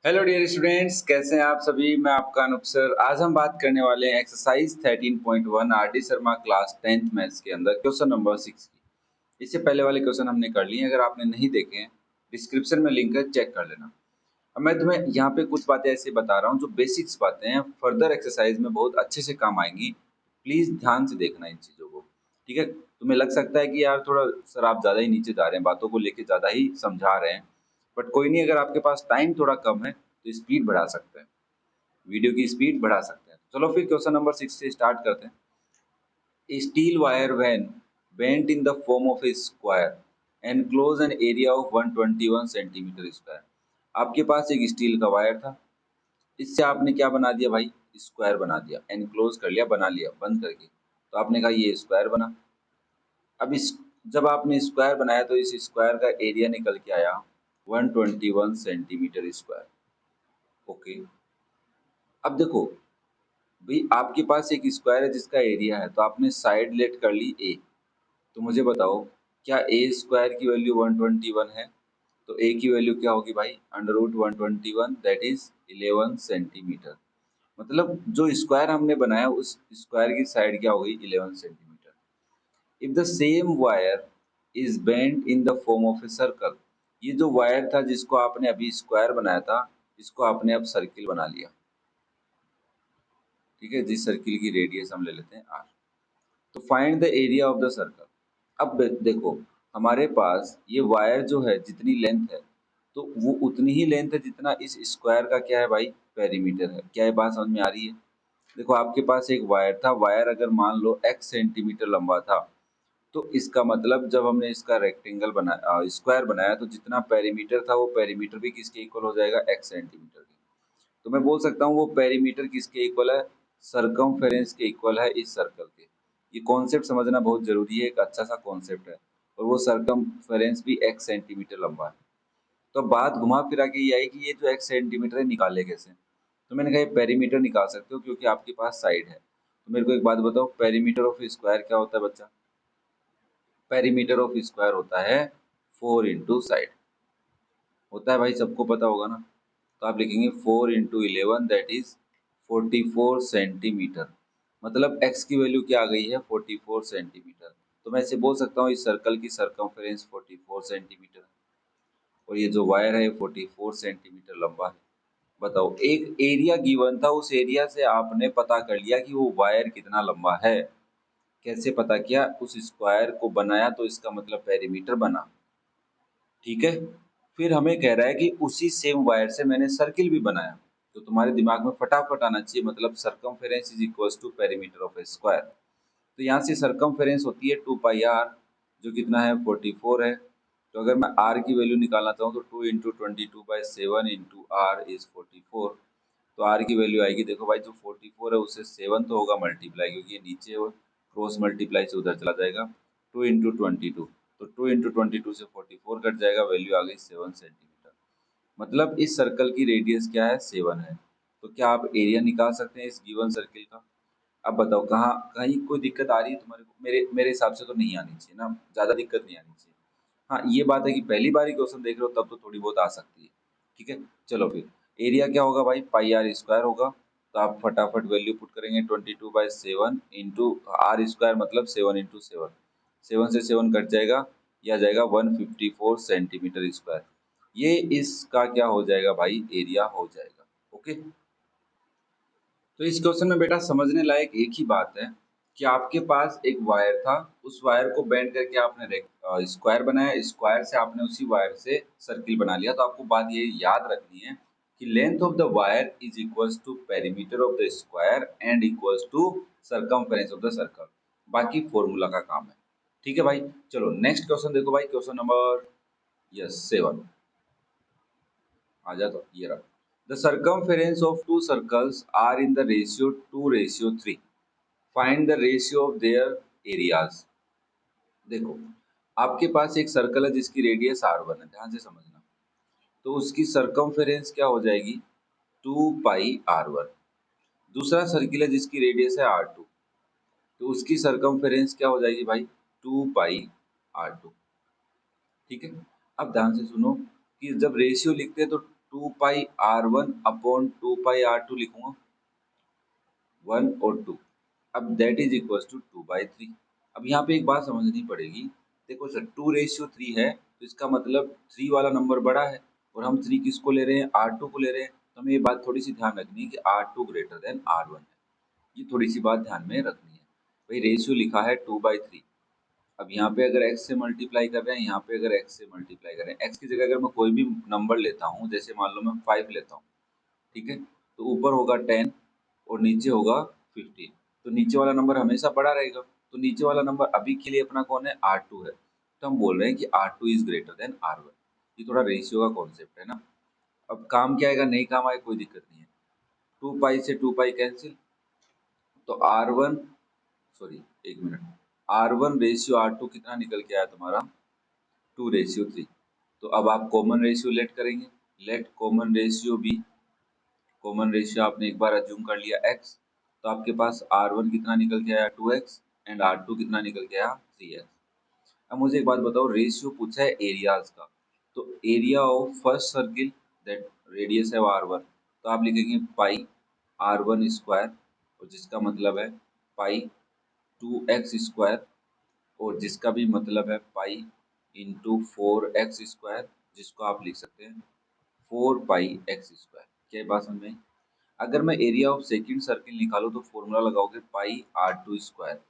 Hello dear students, कैसे हैं आप सभी। मैं आपका अनूप सर। आज हम बात करने वाले हैं exercise 13.1 R D Sharma class 10th maths के अंदर क्वेश्चन नंबर 6 की। इससे पहले वाले क्वेश्चन हमने कर लिए हैं, अगर आपने नहीं देखे हैं डिस्क्रिप्शन में लिंक है, चेक कर लेना। अब मैं तुम्हें यहाँ पे कुछ बातें ऐसे बता रहा हूँ जो बेसिक्स बातें हैं, फर्दर एक्सरसाइज में बहुत अच्छे से काम आएंगी। प्लीज ध्यान से देखना इन चीज़ों को, ठीक है। तुम्हें लग सकता है कि यार थोड़ा सर आप ज़्यादा ही नीचे जा रहे हैं, बातों को लेके ज़्यादा ही समझा रहे हैं, बट कोई नहीं, अगर आपके पास टाइम थोड़ा कम है तो स्पीड बढ़ा सकते हैं, वीडियो की स्पीड बढ़ा सकते हैं। चलो फिर क्वेश्चन नंबर 6 से स्टार्ट करते हैं। Steel wire when bent in the form of a square enclose an area of 121 centimetre square. आपके पास एक स्टील का वायर था, इससे आपने क्या बना दिया भाई, स्क्वायर बना दिया, एनक्लोज कर लिया, बना लिया बंद करके। तो आपने कहा ये स्क्वायर बना। अब इस जब आपने स्क्वायर बनाया तो इस स्क्वायर का एरिया निकल के आया 121 सेंटीमीटर स्क्वायर। ओके, अब देखो भाई, आपके पास एक स्क्वायर है जिसका एरिया है, तो आपने साइड लेट कर ली ए। तो मुझे बताओ, क्या ए स्क्वायर की वैल्यू 121 है? तो ए की वैल्यू क्या होगी भाई, under root 121 that is 11 centimetre. मतलब जो स्क्वायर हमने बनाया उस स्क्वायर की साइड क्या होगी, 11 centimetre. If the same wire is bent in the form of a circle, ये जो वायर था जिसको आपने अभी स्क्वायर बनाया था, इसको आपने अब सर्किल बना लिया, ठीक है। जिस सर्किल की रेडियस हम ले लेते हैं आर। तो find the area of the circle. अब देखो, हमारे पास ये वायर जो है जितनी लेंथ है, तो वो उतनी ही लेंथ है जितना इस स्क्वायर का क्या है भाई, पेरीमीटर है। क्या ये बात समझ में आ रही है? देखो, आपके पास एक वायर था, वायर अगर मान लो x सेंटीमीटर लंबा था, तो इसका मतलब जब हमने इसका रेक्टेंगल बनाया, स्क्वायर बनाया, तो जितना पेरीमीटर था वो पेरीमीटर भी किसके इक्वल हो जाएगा, x सेंटीमीटर के। तो मैं बोल सकता हूँ वो पेरीमीटर किसके इक्वल है, सरकमफेरेंस के इक्वल है इस सर्कल के। ये कॉन्सेप्ट समझना बहुत जरूरी है, एक अच्छा सा कॉन्सेप्ट है। और वो सरकमफेरेंस भी x सेंटीमीटर लंबा है। तो बात घुमा फिरा के ये आई कि ये जो x सेंटीमीटर है निकाले कैसे। तो मैंने कहा ये पेरीमीटर निकाल सकते हो क्योंकि आपके पास साइड है। तो मेरे को एक बात बताओ, पेरीमीटर ऑफ स्क्वायर क्या होता है बच्चा? पेरीमीटर ऑफ स्क्वायर होता है 4 इंटू साइड, होता है भाई, सबको पता होगा ना। तो आप लिखेंगे 4 इंटू 11 दैट इज 44 सेंटीमीटर। मतलब x की वैल्यू क्या आ गई है, 44 सेंटीमीटर। तो मैं इसे बोल सकता हूँ इस सर्कल की सरकमफेरेंस 44 सेंटीमीटर है, और ये जो वायर है 44 सेंटीमीटर लंबा है। बताओ, एक एरिया गिवन था, उस एरिया से आपने पता कर लिया कि वो वायर कितना लंबा है। कैसे पता किया, उस स्क्वायर को बनाया तो इसका मतलब पेरीमीटर बना, ठीक है। फिर हमें कह रहा है कि उसी सेम वायर से मैंने सर्किल भी बनाया। तो तुम्हारे दिमाग में फटाफट आना चाहिए, मतलब circumference is equals to perimeter of a square. तो यहाँ से सरकमफेरेंस होती है 2 पाई आर, जो कितना है 44 है। तो अगर मैं आर की वैल्यू निकालना चाहूँ तो 2 इंटू 22/7 इंटू आर इज 44। तो आर की वैल्यू आएगी, देखो भाई, जो 44 है उससे 7 तो होगा मल्टीप्लाई, क्योंकि ये नीचे है, क्रॉस मल्टीप्लाई से उधर चला जाएगा। 2 इंटू 22, तो 2 इंटू 22 से 44 कट जाएगा, वैल्यू आ गई 7 सेंटीमीटर। मतलब इस सर्कल की रेडियस क्या है, 7 है। तो क्या आप एरिया निकाल सकते हैं इस गिवन सर्किल का? अब बताओ, कहाँ कहीं कोई दिक्कत आ रही है तुम्हारे को? मेरे मेरे हिसाब से तो नहीं आनी चाहिए ना, ज़्यादा दिक्कत नहीं आनी चाहिए। हाँ, ये बात है कि पहली बार ही क्वेश्चन देख रहे हो तब तो थोड़ी बहुत आ सकती है, ठीक है। चलो फिर, एरिया क्या होगा भाई, पाई आर स्क्वायर होगा। तो आप फटाफट वैल्यू पुट करेंगे 22/7 इंटू आर स्क्वायर, मतलब 7 इंटू 7, 7 से 7 कट जाएगा, यह आ जाएगा 154 सेंटीमीटर स्क्वायर। ये इसका क्या हो जाएगा भाई, एरिया हो जाएगा। ओके, तो इस क्वेश्चन में बेटा समझने लायक एक ही बात है कि आपके पास एक वायर था, उस वायर को बेंड करके आपने स्क्वायर बनाया, स्क्वायर से आपने उसी वायर से सर्किल बना लिया। तो आपको बात ये याद रखनी है कि length of the wire is equals to perimeter of the square and equals to circumference of the circle. बाकी फॉर्मूला का काम है, ठीक है भाई। चलो नेक्स्ट क्वेश्चन देखो भाई, क्वेश्चन नंबर यस 7 आ जा। तो ये रहा, the circumference of two circles are in the ratio 2:3, find the ratio of their areas। देखो, आपके पास एक सर्कल है जिसकी रेडियस r1 है, ध्यान से समझना। तो उसकी सरकमफेरेंस क्या हो जाएगी, 2 पाई r1। दूसरा सर्किल है जिसकी रेडियस है r2, तो उसकी सरकमफेरेंस क्या हो जाएगी भाई, 2 पाई r2, ठीक है। अब ध्यान से सुनो कि जब रेशियो लिखते हैं तो two pi r one upon two pi r two लिखूंगा, 1 और 2। अब दैट इज इक्वल टू 2/3। अब यहाँ पे एक बात समझनी पड़ेगी, देखो सर 2:3 है तो इसका मतलब 3 वाला नंबर बड़ा है, और हम 3 किसको ले रहे हैं, R2 को ले रहे हैं। तो हमें ये बात थोड़ी सी ध्यान रखनी है कि R2 ग्रेटर देन R1 है, ये थोड़ी सी बात ध्यान में रखनी है। भाई रेशियो लिखा है 2/3। अब यहाँ पे अगर x से मल्टीप्लाई कर रहे हैं, यहाँ पे अगर x से मल्टीप्लाई कर रहे हैं, x की जगह अगर मैं कोई भी नंबर लेता हूँ, जैसे मान लो मैं 5 लेता हूँ, ठीक है, तो ऊपर होगा 10 और नीचे होगा 15, तो नीचे वाला नंबर हमेशा बड़ा रहेगा। तो नीचे वाला नंबर अभी के लिए अपना कौन है, R2 है, तो हम बोल रहे हैं कि R2 is greater than R1। ये थोड़ा रेशियो का कॉन्सेप्ट है ना। अब काम क्या आएगा, नहीं काम आए कोई दिक्कत नहीं है, 2 पाई से 2 पाई कैंसिल, तो R1, सॉरी एक मिनट, R1 रेशियो R2 कितना निकल के आया तुम्हारा, 2:3। तो अब आप कॉमन रेशियो लेट करेंगे, let common ratio b, common ratio आपने एक बार अज्यूम कर लिया x, तो आपके पास R1 कितना निकल के आया 2x, एंड R2 कितना निकल के आया 3x। अब मुझे एक बात बताओ, रेशियो पूछा है एरियाज का, तो area of first circle that radius है R1, तो आप लिखेंगे पाई R1 स्क्वायर, और जिसका मतलब है पाई 2x स्क्वायर, और जिसका भी मतलब है पाई इंटू 4x स्क्वायर, जिसको आप लिख सकते हैं 4 पाई x स्क्वायर। क्या ये बात समझ में आई? अगर मैं एरिया ऑफ सेकंड सर्किल निकालूं तो फॉर्मूला लगाओगे पाई R2 स्क्वायर,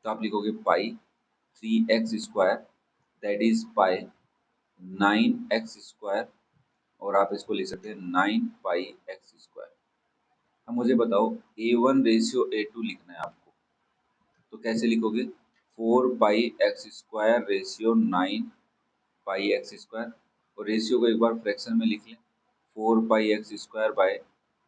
तो आप लिखोगे पाई 3x square, that is pi 9x square, और आप इसको लिख सकते हैं 9 पाई x स्क्वायर। अब मुझे बताओ A1 रेशियो A2 लिखना है आपको, तो कैसे लिखोगे, 4 पाई x स्क्वायर रेशियो 9 पाई x स्क्वायर, और रेशियो को एक बार फ्रैक्शन में लिख लें, 4 पाई x square by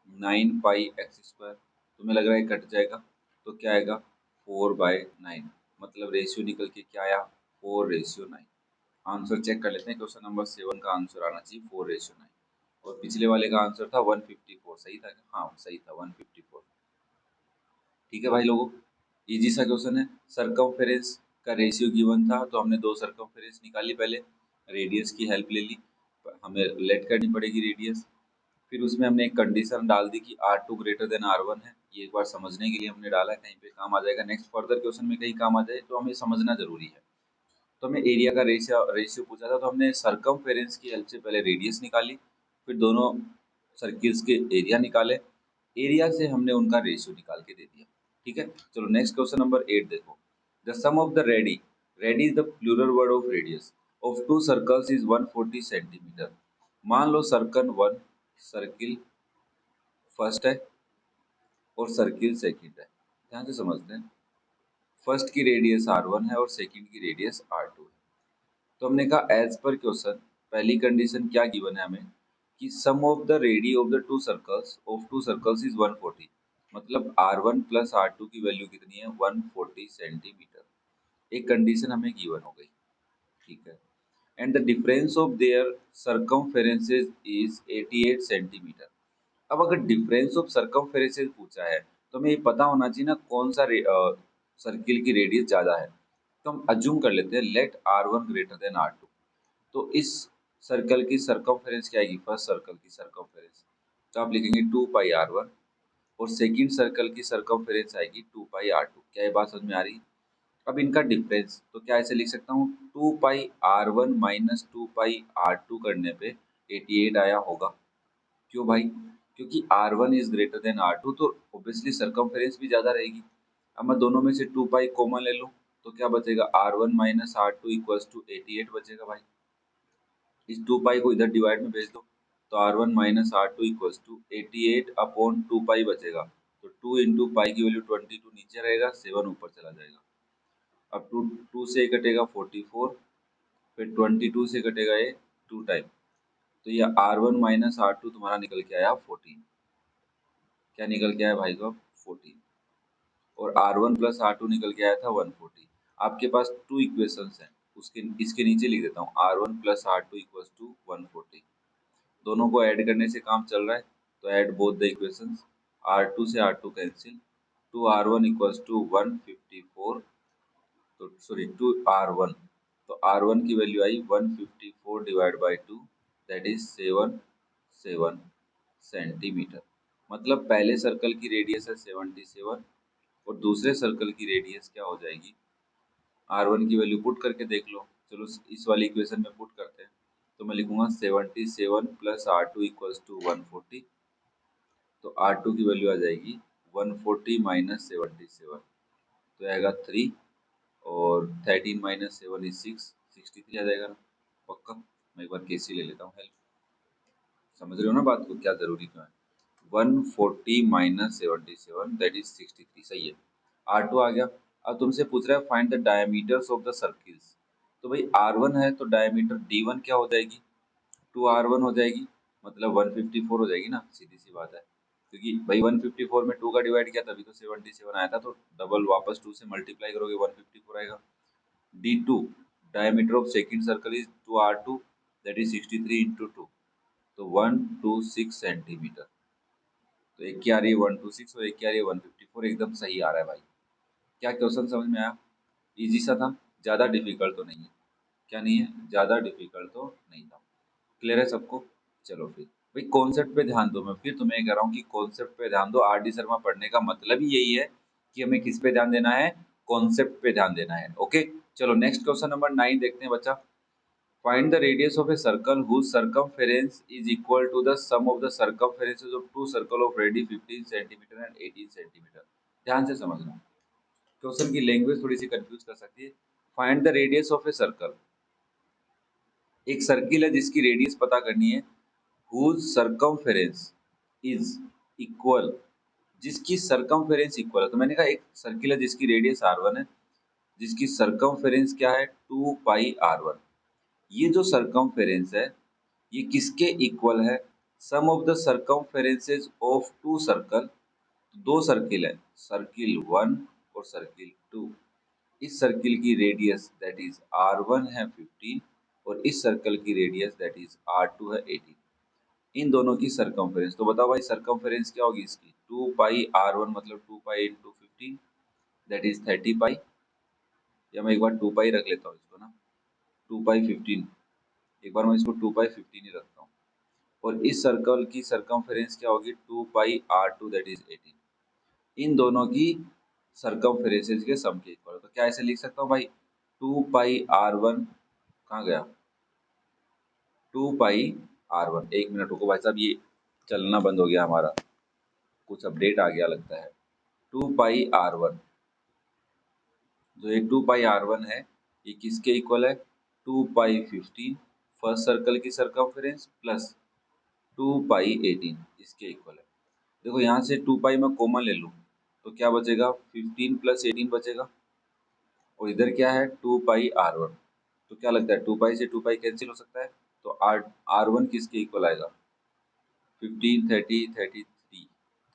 9 pi x square, तुम्हें लग रहा है कट जाएगा, तो क्या आएगा 4/9, मतलब रेशियो निकल के क्या आया 4:9। आंसर चेक कर लेते हैं, क्वेश्चन नंबर 7 का आंसर आना चाहिए 4:9, और पिछले वाले का आंसर था 154, सही था क्या? हाँ सही था 154। ठीक है भाई लोगों, इजी सा क्वेश्चन है। सरकमफेरेंस का रेशियो गिवन था, तो हमने दो सरकमफेरेंस निकाली, पहले रेडियस की हेल्प ले ली, हमें लेट करनी पड़ेगी रेडियस, फिर उसमें हमने एक कंडीशन डाल दी कि R2 ग्रेटर देन R1 है, ये एक बार समझने के लिए हमने डाला है, कहीं पे काम आ जाएगा, नेक्स्ट फर्दर क्वेश्चन में कहीं काम आ जाए तो हमें समझना जरूरी है। तो हमें एरिया का रेशियो रेशियो पूछा था, तो हमने सरकमफेरेंस की हेल्प से पहले रेडियस निकाली, फिर दोनों सर्किल्स के एरिया निकाले, एरिया से हमने उनका रेशियो निकाल के दे दिया। ठीक है, चलो नेक्स्ट क्वेश्चन नंबर 8 देखो। The sum of the radii, radii is the plural word of radius of two circles is 140 centimetre. मान लो सर्किल फर्स्ट है और सर्किल सेकंड है, ध्यान से समझते हैं। फर्स्ट की रेडियस R1 है और सेकंड की रेडियस R2 है। तो हमने कहा एज पर क्वेश्चन पहली कंडीशन क्या गिवन है हमें, कि sum of the radii of the two circles is 140, मतलब R1 प्लस R2 की वैल्यू कितनी है 140 सेंटीमीटर। एक कंडीशन हमें गिवन हो गई, ठीक है, and the difference of their circumferences is 88 centimetre. अब अगर डिफरेंस ऑफ सर्कमफेरेंसेस पूछा है, तो हमें ये पता होना चाहिए ना कौन सा सर्किल की रेडियस ज्यादा है। तो हम अज्यूम कर लेते हैं late R1 greater than R2, तो इस सर्कल की सर्कमफेरेंस क्या आएगी, फर्स्ट सर्कल की सर्कमफेरेंस, तो आप लिखेंगे 2 पाई R1, और सेकंड सर्कल की सर्कमफेरेंस आएगी 2 पाई R2। क्या ये बात समझ में आ रही है? अब इनका डिफरेंस तो क्या ऐसे लिख सकता हूँ, 2 पाई R1 माइनस 2 पाई R2 करने पे 88 आया होगा। क्यों भाई, क्योंकि R1 is greater than R2, तो ऑब्वियसली सर्कमफेरेंस भी ज्यादा रहेगी। अब मैं दोनों में से 2 पाई कॉमन ले लूं, तो क्या बचेगा R1 minus R2 equals to 88 बचेगा भाई। इस 2 पाई को इधर डिवाइड में भेज दो, तो R1 minus R2 equals to 88 upon 2 pi बचेगा, तो 2 इंटू पाई की वैल्यू 22 नीचे रहेगा, 7 ऊपर चला जाएगा। अब 2 से कटेगा 44, फिर 22 से कटेगा ये 2 टाइम, तो ये R1 माइनस R2 तुम्हारा निकल के आया 14। क्या निकल के आया भाई साहब 14, और R1 प्लस R2 निकल के आया था 140। आपके पास टू इक्वेशंस हैं, उसके इसके नीचे लिख देता हूँ R1 plus R2 equals to 140। दोनों को ऐड करने से काम चल रहा है, तो add both the equations, R2 से R2 cancel, 2R1 equals to 154, तो सॉरी 2R1, तो R1 की value I 154 divide by 2, that is 7 centimetre. मतलब पहले सर्कल की रेडियस है 77 और दूसरे सर्कल की रेडियस क्या हो जाएगी, R1 की वैल्यू पुट करके देख लो। चलो इस वाली इक्वेशन में पुट करते हैं। तो मैं लिखूंगा 77 प्लस R2 इक्वल्स टू 140। तो R2 की वैल्यू आ जाएगी 140 माइनस 77, तो आएगा 3, और 13 माइनस 7 इज 6, 63 आ जाएगा ना पक्का। मैं एक बार केसी ले लेता हूँ हेल्प, समझ रहे हो ना बात को, क्या जरूरी क्यों है। 140 माइनस 77 दैट इज 63, सही है। R2 आ गया। अब तुमसे पूछ रहा है find the diameters of the circles. तो भाई R1 है तो डायमीटर D1 क्या हो जाएगी, 2R1 हो जाएगी, मतलब 154 हो जाएगी ना, सीधी सी बात है। क्योंकि भाई 154 में 2 का डिवाइड किया तभी तो 77 आया था, तो डबल वापस 2 से मल्टीप्लाई करोगे 154 आएगा। D2 diameter of second circle is 2R2 that is 63 into 2, तो 126 सेंटीमीटर। तो एक की आ रही है 126 और एक की आ रही है 154, एकदम सही आ रहा है भाई। क्या क्वेश्चन समझ में आया, इजी सा था, ज़्यादा डिफिकल्ट तो नहीं है। क्या नहीं है, ज़्यादा डिफिकल्ट तो नहीं था। क्लियर है सबको। चलो फिर भाई कॉन्सेप्ट पे ध्यान दो, मैं फिर तुम्हें कह रहा हूँ कि कॉन्सेप्ट पे ध्यान दो। R.D. शर्मा पढ़ने का मतलब ही यही है कि हमें किस पे ध्यान देना है, कॉन्सेप्ट पे ध्यान देना है। ओके चलो नेक्स्ट क्वेश्चन नंबर 9 देखते हैं बच्चा। Find the radius of a circle whose circumference is equal to the sum of the circumferences of two circles of radius 15 cm and 18 cm। ध्यान से समझना, क्वेश्चन की लैंग्वेज थोड़ी सी कंफ्यूज कर सकती है। Find the radius of a circle, एक circle है जिसकी रेडियस पता करनी है। whose circumference is equal, जिसकी सर्कमफेरेंस इक्वल है। तो मैंने कहा एक सर्किल है जिसकी रेडियस R1 है, जिसकी सर्कमफेरेंस क्या है 2 पाई R1। ये जो सर्कमफेरेंस है ये किसके इक्वल है, sum of the circumferences of two circle. दो सर्किल है, सर्किल 1 और सर्किल 2। इस सर्किल की रेडियस दैट इज R1 है 15 और इस सर्कल की रेडियस दैट इज R2 है 18। इन दोनों की सर्कमफेरेंस, तो बताओ भाई सर्कमफेरेंस क्या होगी इसकी, 2 पाई R1 मतलब 2 पाई इंटू 15 दैट इज 30 पाई, या मैं एक बार 2 पाई रख लेता हूँ इसको ना, 2 पाई 15, एक बार मैं इसको 2 पाई 15 ही रखता हूँ। और इस सर्कल की सर्कमफेरेंस क्या होगी 2 पाई R2 दैट इज 18। इन दोनों की सर्कमफेरेंसेस के सम के इक्वल। तो क्या ऐसे लिख सकता हूँ भाई 2 पाई R1, कहाँ गया 2 पाई R1, एक मिनट रुको भाई साहब, ये चलना बंद हो गया हमारा, कुछ अपडेट आ गया लगता है। 2 पाई R1, जो ये 2 पाई R1 है ये किसके इक्वल है, 2 पाई 15 फर्स्ट सर्कल की सर्कमफेरेंस प्लस 2 पाई 18 इसके इक्वल है। देखो यहाँ से 2 पाई मैं कॉमन ले लूँ तो क्या बचेगा 15 प्लस 18 बचेगा, और इधर क्या है 2 पाई R1। तो क्या लगता है 2 पाई से 2 पाई कैंसिल हो सकता है, तो R1 किसके इक्वल आएगा 15 30 33,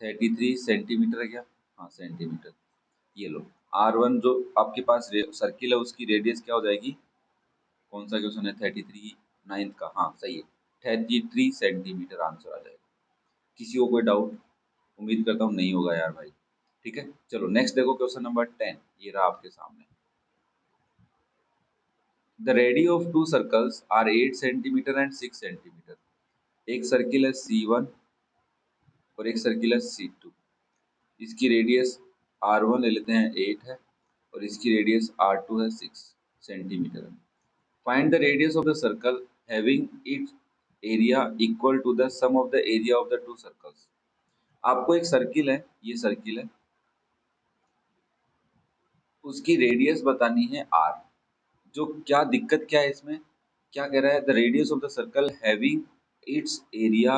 33 सेंटीमीटर है क्या, हाँ सेंटीमीटर। ये लो R1 जो आपके पास सर्किल है उसकी रेडियस क्या हो जाएगी, कौन सा क्वेश्चन है 33 नाइन्थ का, हाँ सही है 33 सेंटीमीटर आंसर आ जाएगा। किसी को कोई डाउट, उम्मीद करता हूँ नहीं होगा यार भाई। ठीक है चलो नेक्स्ट देखो क्वेश्चन नंबर 10, ये रहा आपके सामने। The radius of two circles are 8 centimetre and 6 centimetre. एक सर्किल है C1 और एक सर्किल है C2। इसकी रेडियस R1 ले लेते हैं 8 है और इसकी रेडियस R2 है 6 सेंटीमीटर है। Find the radius of the circle having its area equal to the sum of the area of the two circles. आपको एक सर्किल है, ये सर्किल है, उसकी रेडियस बतानी है R। जो क्या दिक्कत क्या है इसमें, क्या कह रहा है the radius of the circle having its area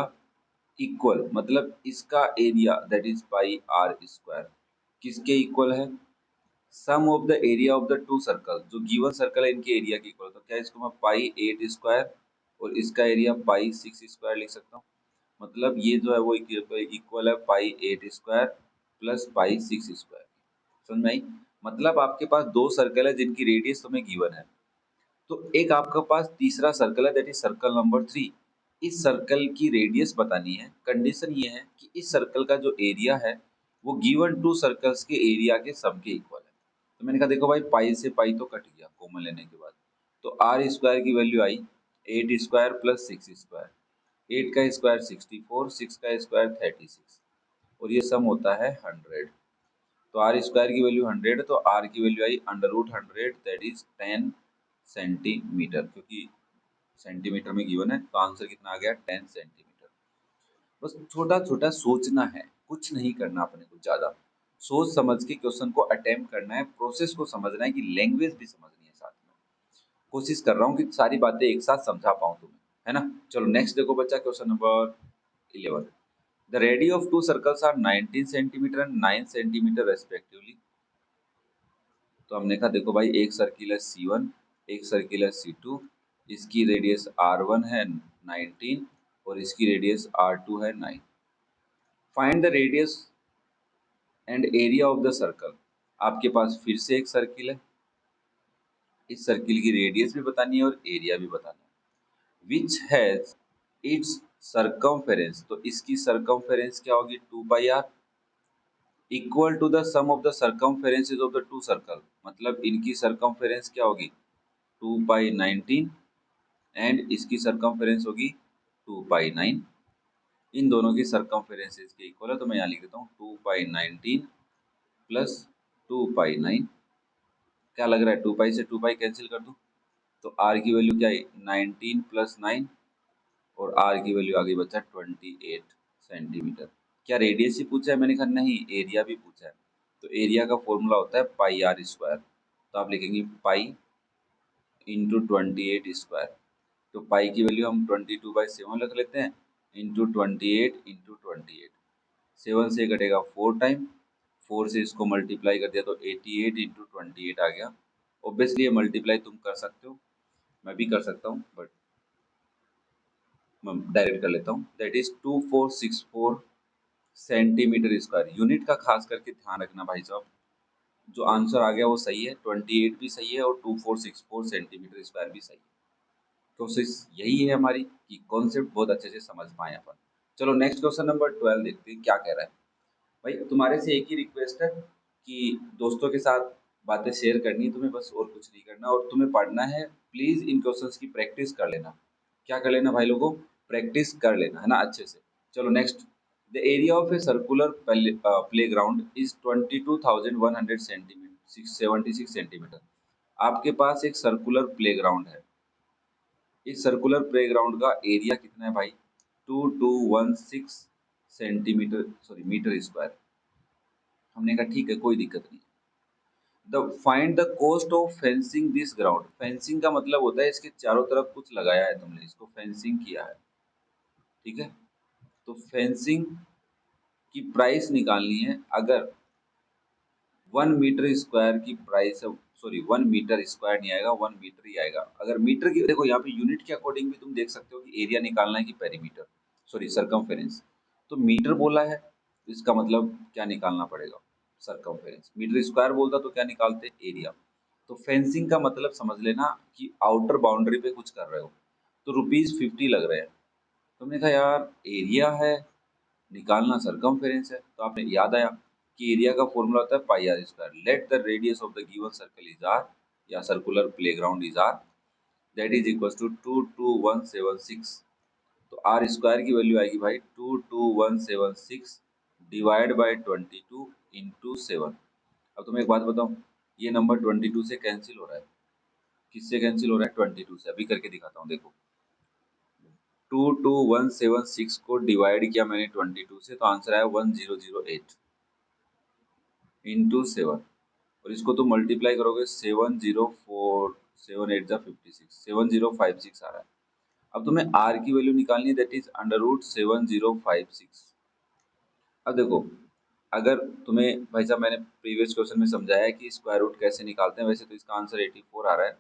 equal, मतलब इसका area that is pi R square किसके इक्वल है, sum of the area of the two circle. जो गिवन सर्कल है इनके एरिया के इक्वल, तो क्या इसको मैं पाई 8 स्क्वायर और इसका एरिया पाई 6 स्क्वायर लिख सकता हूँ। मतलब ये जो है वो इक्वल है पाई 8 स्क्वायर प्लस पाई 6 स्क्वायर। समझ में आई, मतलब आपके पास दो सर्कल है जिनकी रेडियस तुम्हें गिवन है, तो एक आपके पास तीसरा सर्कल है दैट इज सर्कल नंबर 3। इस सर्कल की रेडियस बतानी है। कंडीशन ये है कि इस सर्कल का जो एरिया है वो गिवन टू सर्कल्स के एरिया के सम के इक्वल है। तो मैंने कहा देखो भाई पाई से पाई तो कट गया कॉमन लेने के बाद, तो आर स्क्वायर की वैल्यू आई 8 स्क्वायर प्लस 6 स्क्वायर, 8 का स्क्वायर 64, 6 का स्क्वायर 36 और ये सम होता है 100। तो आर स्क्वायर की वैल्यू 100 है, तो आर की value I √100 that is 10 centimetre, क्योंकि सेंटीमीटर में गिवन है तो आंसर कितना आ गया 10 सेंटीमीटर। बस छोटा छोटा सोचना है, कुछ नहीं करना अपने को ज्यादा, सोच समझ के क्वेश्चन को अटेम्प्ट करना है, प्रोसेस को समझना है कि लैंग्वेज भी समझनी है साथ में। कोशिश कर रहा हूँ कि सारी बातें एक साथ समझा पाऊँ तुम्हें, है ना। चलो नेक्स्ट देखो बच्चा, question number 11। The radius of two circles are 19 centimetre and 9 centimetre respectively. तो हमने कहा देखो भाई, एक सर्किल है C1, एक सर्किल है C2, इसकी रेडियस R1 है 19 और इसकी रेडियस R2 है 9। Find the radius and area of the circle. आपके पास फिर से एक सर्किल है, इस सर्किल की रेडियस भी बतानी है और एरिया भी बताना है। विच हैज इट्स सर्कमफेरेंस, तो इसकी सर्कमफेरेंस क्या होगी 2πr equal to the sum of the circumferences of the two circle. मतलब इनकी सर्कमफेरेंस क्या होगी 2π19 एंड इसकी सर्कमफेरेंस होगी 2π9। इन दोनों की सर्कमफेरेंसेस के इक्वल है, तो मैं यहाँ लिख देता हूँ 2π19 प्लस 2π9। क्या लग रहा है 2π से 2π कैंसिल कर दूं, तो r की वैल्यू क्या है 19 प्लस 9 और r की वैल्यू आ गई बच्चा 28 सेंटीमीटर। क्या रेडियस ही पूछा है, मैंने कहा नहीं, एरिया भी पूछा है। तो एरिया का फॉर्मूला होता है πr², तो आप लिखेंगे पाई इंटू 28 स्क्वायर। तो पाई की वैल्यू हम 22/7 रख लेते हैं, इंटू 28 इंटू 28। 7 से कटेगा 4 टाइम, 4 से इसको मल्टीप्लाई कर दिया तो 88 इंटू 28 आ गया। ऑब्वियसली ये मल्टीप्लाई तुम कर सकते हो, मैं भी कर सकता हूँ, बट मैं डायरेक्ट कर लेता हूँ। That is 2464 centimetre square. Unit का खास करके ध्यान रखना भाई साहब, जो आंसर आ गया वो सही है, 28 भी सही है और 2464 सेंटीमीटर स्क्वायर भी सही है। कोशिश यही है हमारी कि कॉन्सेप्ट बहुत अच्छे से समझ पाए अपन। चलो नेक्स्ट क्वेश्चन नंबर 12 देखते हैं क्या कह रहा है। भाई तुम्हारे से एक ही रिक्वेस्ट है कि दोस्तों के साथ बातें शेयर करनी है तुम्हें, बस और कुछ नहीं करना, और तुम्हें पढ़ना है। प्लीज इन क्वेश्चंस की प्रैक्टिस कर लेना। क्या कर लेना भाई लोगों, प्रैक्टिस कर लेना, है ना, अच्छे से। चलो next. The area of a circular play ground is 22,100 centimetre 76 centimetre. आपके पास एक सर्कुलर प्ले ग्राउंड है, इस सर्कुलर प्लेग्राउंड का एरिया कितना है भाई 2216 सेंटीमीटर सॉरी मीटर स्क्वायर। हमने कहा ठीक है, कोई दिक्कत नहीं। The find the cost of fencing this ground. Fencing का मतलब होता है इसके चारों तरफ कुछ लगाया है तुमने, इसको फेंसिंग किया है, ठीक है। तो फेंसिंग की प्राइस निकालनी है। अगर 1 मीटर स्क्वायर की प्राइस है, सॉरी 1 मीटर स्क्वायर नहीं आएगा, 1 मीटर ही आएगा। अगर मीटर की देखो यहाँ पे यूनिट के अकॉर्डिंग भी तुम देख सकते हो कि एरिया निकालना है कि पेरीमीटर, सॉरी सरकमफेरेंस। तो मीटर बोला है, इसका मतलब क्या निकालना पड़ेगा सरकमफेरेंस। मीटर स्क्वायर बोलता तो क्या निकालते एरिया। तो फेंसिंग का मतलब समझ लेना कि आउटर बाउंड्री पे कुछ कर रहे हो, तो ₹50 लग रहे हैं। तुमने कहा यार एरिया है, निकालना सरकमफेरेंस है, तो आपने याद आया कि एरिया का फॉर्मूला होता है πr²। Let the radius of the given circle is R, या circular playground is R, that is equal to 22176। तो आर स्क्वायर की वैल्यू आएगी भाई 22176 डिवाइड बाय 22 इंटू 7। अब तुम्हें एक बात बताऊं, ये नंबर 22 से कैंसिल हो रहा है। किससे कैंसिल हो रहा है 22 से, अभी करके दिखाता हूँ देखो। 22176 को डिवाइड किया मैंने 22 से, तो आंसर आया 1008 इंटू 7। और इसको तो मल्टीप्लाई करोगे 704, 7 8 जा 56, 7056 आ रहा है। अब तुम्हें r की वैल्यू निकालनी है, दैट इज √7056। अब देखो, अगर तुम्हें भाई साहब मैंने प्रीवियस क्वेश्चन में समझाया है कि स्क्वायर रूट कैसे निकालते हैं, वैसे तो इसका आंसर 84 आ रहा है,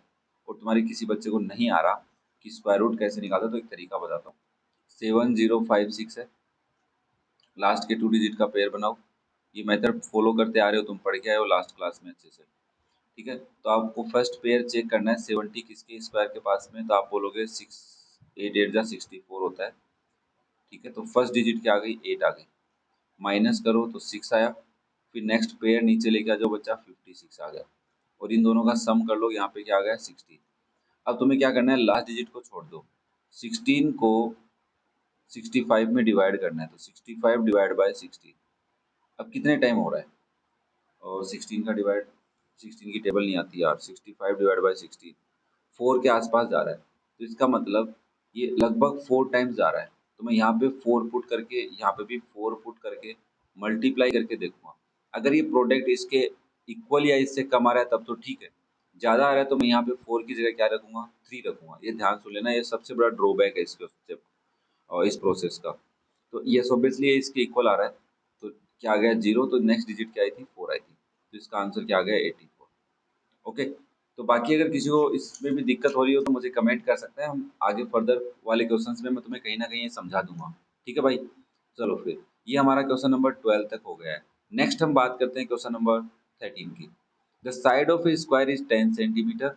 और तुम्हारे किसी बच्चे को नहीं आ रहा कि स्क्वायर रूट कैसे निकालते हैं, तो एक तरीका बताता हूँ। 7056 है, लास्ट के 2 डिजिट का पेयर बनाओ। ये मेथड फॉलो करते आ रहे हो, तुम पढ़ के आए हो लास्ट क्लास में अच्छे से, ठीक है। तो आपको फर्स्ट पेयर चेक करना है 70 किसके स्क्वायर के पास में, तो आप बोलोगे 6 8 8 जा 64 होता है, ठीक है। तो फर्स्ट डिजिट क्या आ गई 8 आ गई, माइनस करो तो 6 आया। फिर नेक्स्ट पेयर नीचे लेके आ जाओ बच्चा, 56 आ गया, और इन दोनों का सम कर लो, यहाँ पे क्या आ गया 16। अब तुम्हें क्या करना है, लास्ट डिजिट को छोड़ दो, 16 को 65 में डिवाइड करना है, तो 65 डिवाइड बाय 16 अब कितने टाइम हो रहा है, और 16 का डिवाइड, 16 की टेबल नहीं आती यार, 65 डिवाइड बाय 16 4 के आसपास जा रहा है, तो इसका मतलब ये लगभग 4 टाइम्स जा रहा है। तो मैं यहाँ पे 4 पुट करके, यहाँ पे भी 4 पुट करके मल्टीप्लाई करके देखूंगा। अगर ये प्रोडक्ट इसके इक्वल या इससे कम आ रहा है तब तो ठीक है, ज़्यादा आ रहा है तो मैं यहाँ पे 4 की जगह क्या रखूंगा, 3 रखूंगा। ये ध्यान सुन लेना, ये सबसे बड़ा ड्रॉबैक है इसके स्टेप और इस प्रोसेस का। तो यस ऑब्वियसली इसके इक्वल आ रहा है, तो क्या आ गया 0, तो नेक्स्ट डिजिट क्या आई थी, 4 आई थी, तो इसका आंसर क्या आ गया 84। ओके, तो बाकी अगर किसी को इसमें भी दिक्कत हो रही हो तो मुझे कमेंट कर सकते हैं, हम आगे फर्दर वाले क्वेश्चंस में मैं तुम्हें कहीं ना कहीं ये समझा दूंगा। ठीक है भाई, चलो फिर ये हमारा क्वेश्चन नंबर 12 तक हो गया है। नेक्स्ट हम बात करते हैं क्वेश्चन नंबर 13 की। The side of a square is 10 centimetre,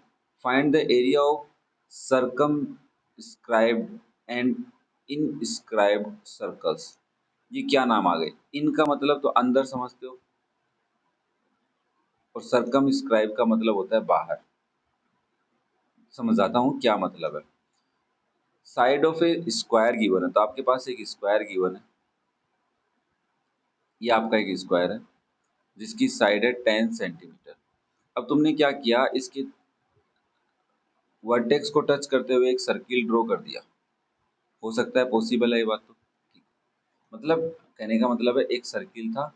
find the area of circumscribed and inscribed circles. ये क्या नाम आ गए, इनका मतलब तो अंदर समझते हो, और सर्कमस्क्राइब का मतलब होता है बाहर। समझाता हूँ क्या मतलब है। Side of a square given है, तो आपके पास एक स्क्वायर गिवन है, ये आपका एक स्क्वायर है जिसकी साइड है 10 सेंटीमीटर। अब तुमने क्या किया, इसके वर्टेक्स को टच करते हुए एक सर्किल ड्रॉ कर दिया। हो सकता है पॉसिबल है ये बात, तो ठीक, मतलब कहने का मतलब है एक सर्किल था,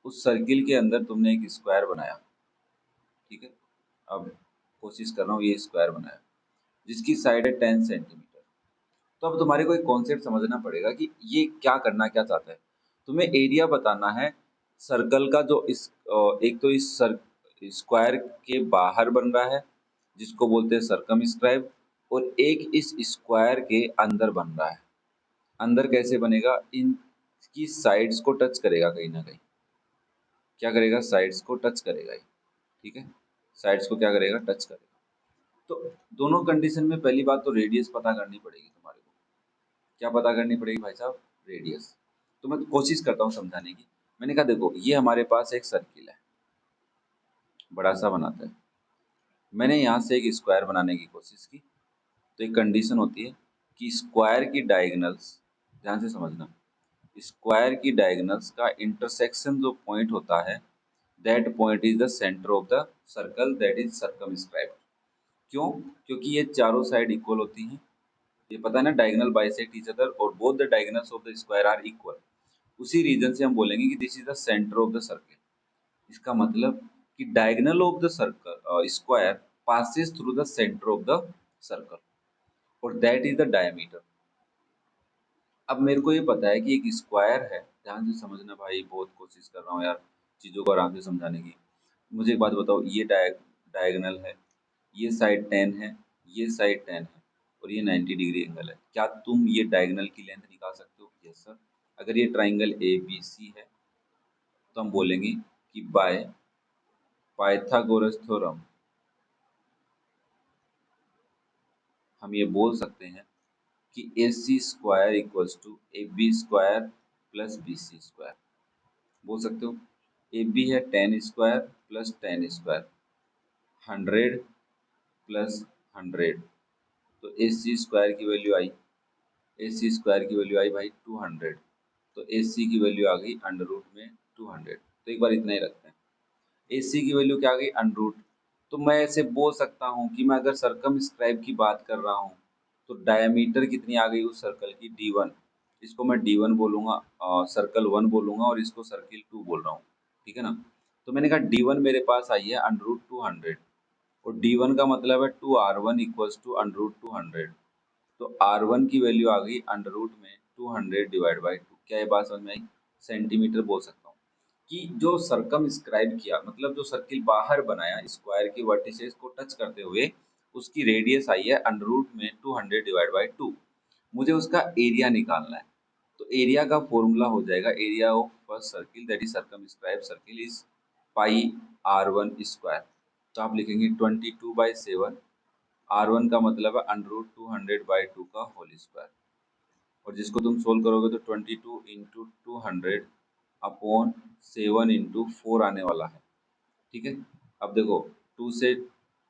उस सर्किल के अंदर तुमने एक स्क्वायर बनाया। ठीक है, अब कोशिश कर रहा हूँ, ये स्क्वायर बनाया जिसकी साइड है 10 सेंटीमीटर। तो अब तुम्हारे को एक कॉन्सेप्ट समझना पड़ेगा कि ये क्या करना क्या चाहता है। तुम्हें एरिया बताना है सर्कल का, जो इस एक तो इस स्क्वायर के बाहर बन रहा है जिसको बोलते हैं सर्कमस्क्राइब, और एक इस स्क्वायर के अंदर बन रहा है। अंदर कैसे बनेगा, इनकी साइड्स को टच करेगा कहीं ना कहीं। क्या करेगा, साइड्स को टच करेगा ये। ठीक है, साइड्स को क्या करेगा, टच करेगा। तो दोनों कंडीशन में पहली बात तो रेडियस पता करनी पड़ेगी तुम्हारे को। क्या पता करनी पड़ेगी भाई साहब, रेडियस। तो मैं कोशिश करता हूँ समझाने की। मैंने कहा देखो, ये हमारे पास एक सर्किल है, बड़ा सा बनाता है। मैंने यहाँ से एक स्क्वायर बनाने की कोशिश की, तो एक कंडीशन होती है कि स्क्वायर की डायगोनल्स, ध्यान से समझना, स्क्वायर की डायगोनल्स का इंटरसेक्शन जो पॉइंट होता है, that point is the centre of the circle, that is circumscribed. क्यों, क्योंकि ये चारों साइड इक्वल होती हैं। ये पता है ना, डायगोनल बाइसेक्ट ईच अदर और both the diagonals of the square are equal. उसी रीजन से हम बोलेंगे कि this is the centre of the circle. इसका मतलब कि diagonal of the circle square passes through the centre of the circle, और दैट इज द डायमीटर। अब मेरे को ये पता है कि एक स्क्वायर है, ध्यान से समझना भाई, बहुत कोशिश कर रहा हूँ यार चीज़ों को आराम से समझाने की। मुझे एक बात बताओ, ये डायगोनल है, ये साइड 10 है, ये साइड 10 है, और ये 90 डिग्री एंगल है। क्या तुम ये डायगोनल की लेंथ निकाल सकते हो? Yes sir. अगर ये ट्राइंगल ए बी सी है तो हम बोलेंगे कि बाय पाइथागोरस थ्योरम हम ये बोल सकते हैं कि A C square equals to A B square plus B C square. बोल सकते हो, ए बी है 10 स्क्वायर प्लस 10 स्क्वायर, 100 प्लस 100, तो ए सी स्क्वायर की वैल्यू आई, ए सी स्क्वायर की वैल्यू आई भाई 200, तो ए सी की वैल्यू आ गई अंडर रूट में 200। तो एक बार इतना ही रखते हैं, ए सी की वैल्यू क्या आ गई अंडर रूट। तो मैं ऐसे बोल सकता हूँ कि मैं अगर सर्कम स्क्राइब की बात कर रहा हूँ तो डायमीटर कितनी आ गई उस सर्कल की, D1। इसको मैं D1 बोलूँगा, सर्कल 1 बोलूँगा, और इसको सर्किल 2 बोल रहा हूँ। ठीक है ना, तो मैंने कहा D1 मेरे पास आई है अंडर रूट 200, और D1 का मतलब है 2R1 equals to under root 200। तो R1 की वैल्यू आ गई अंडर रूट में 200 डिवाइड बाई 2। क्या ये बात समझ में आई? सेंटीमीटर बोल सकता हूँ कि जो सर्कम स्क्राइब किया, मतलब जो सर्किल बाहर बनाया स्क्वायर की वर्टिसेस को टच करते हुए, उसकी रेडियस आई है अंडर रूट में 200 डिवाइड बाई 2। मुझे उसका एरिया निकालना है, तो एरिया का फॉर्मूला हो जाएगा, area of first circle that is circum scribe circle is pi R1 square. तो आप लिखेंगे 22/7। R1 का मतलब है अंडर रूट 200/2 का होल स्क्वायर, और जिसको तुम सोल्व करोगे तो 22 इंटू 200 अपॉन 7 इंटू 4 आने वाला है। ठीक है, अब देखो 2 से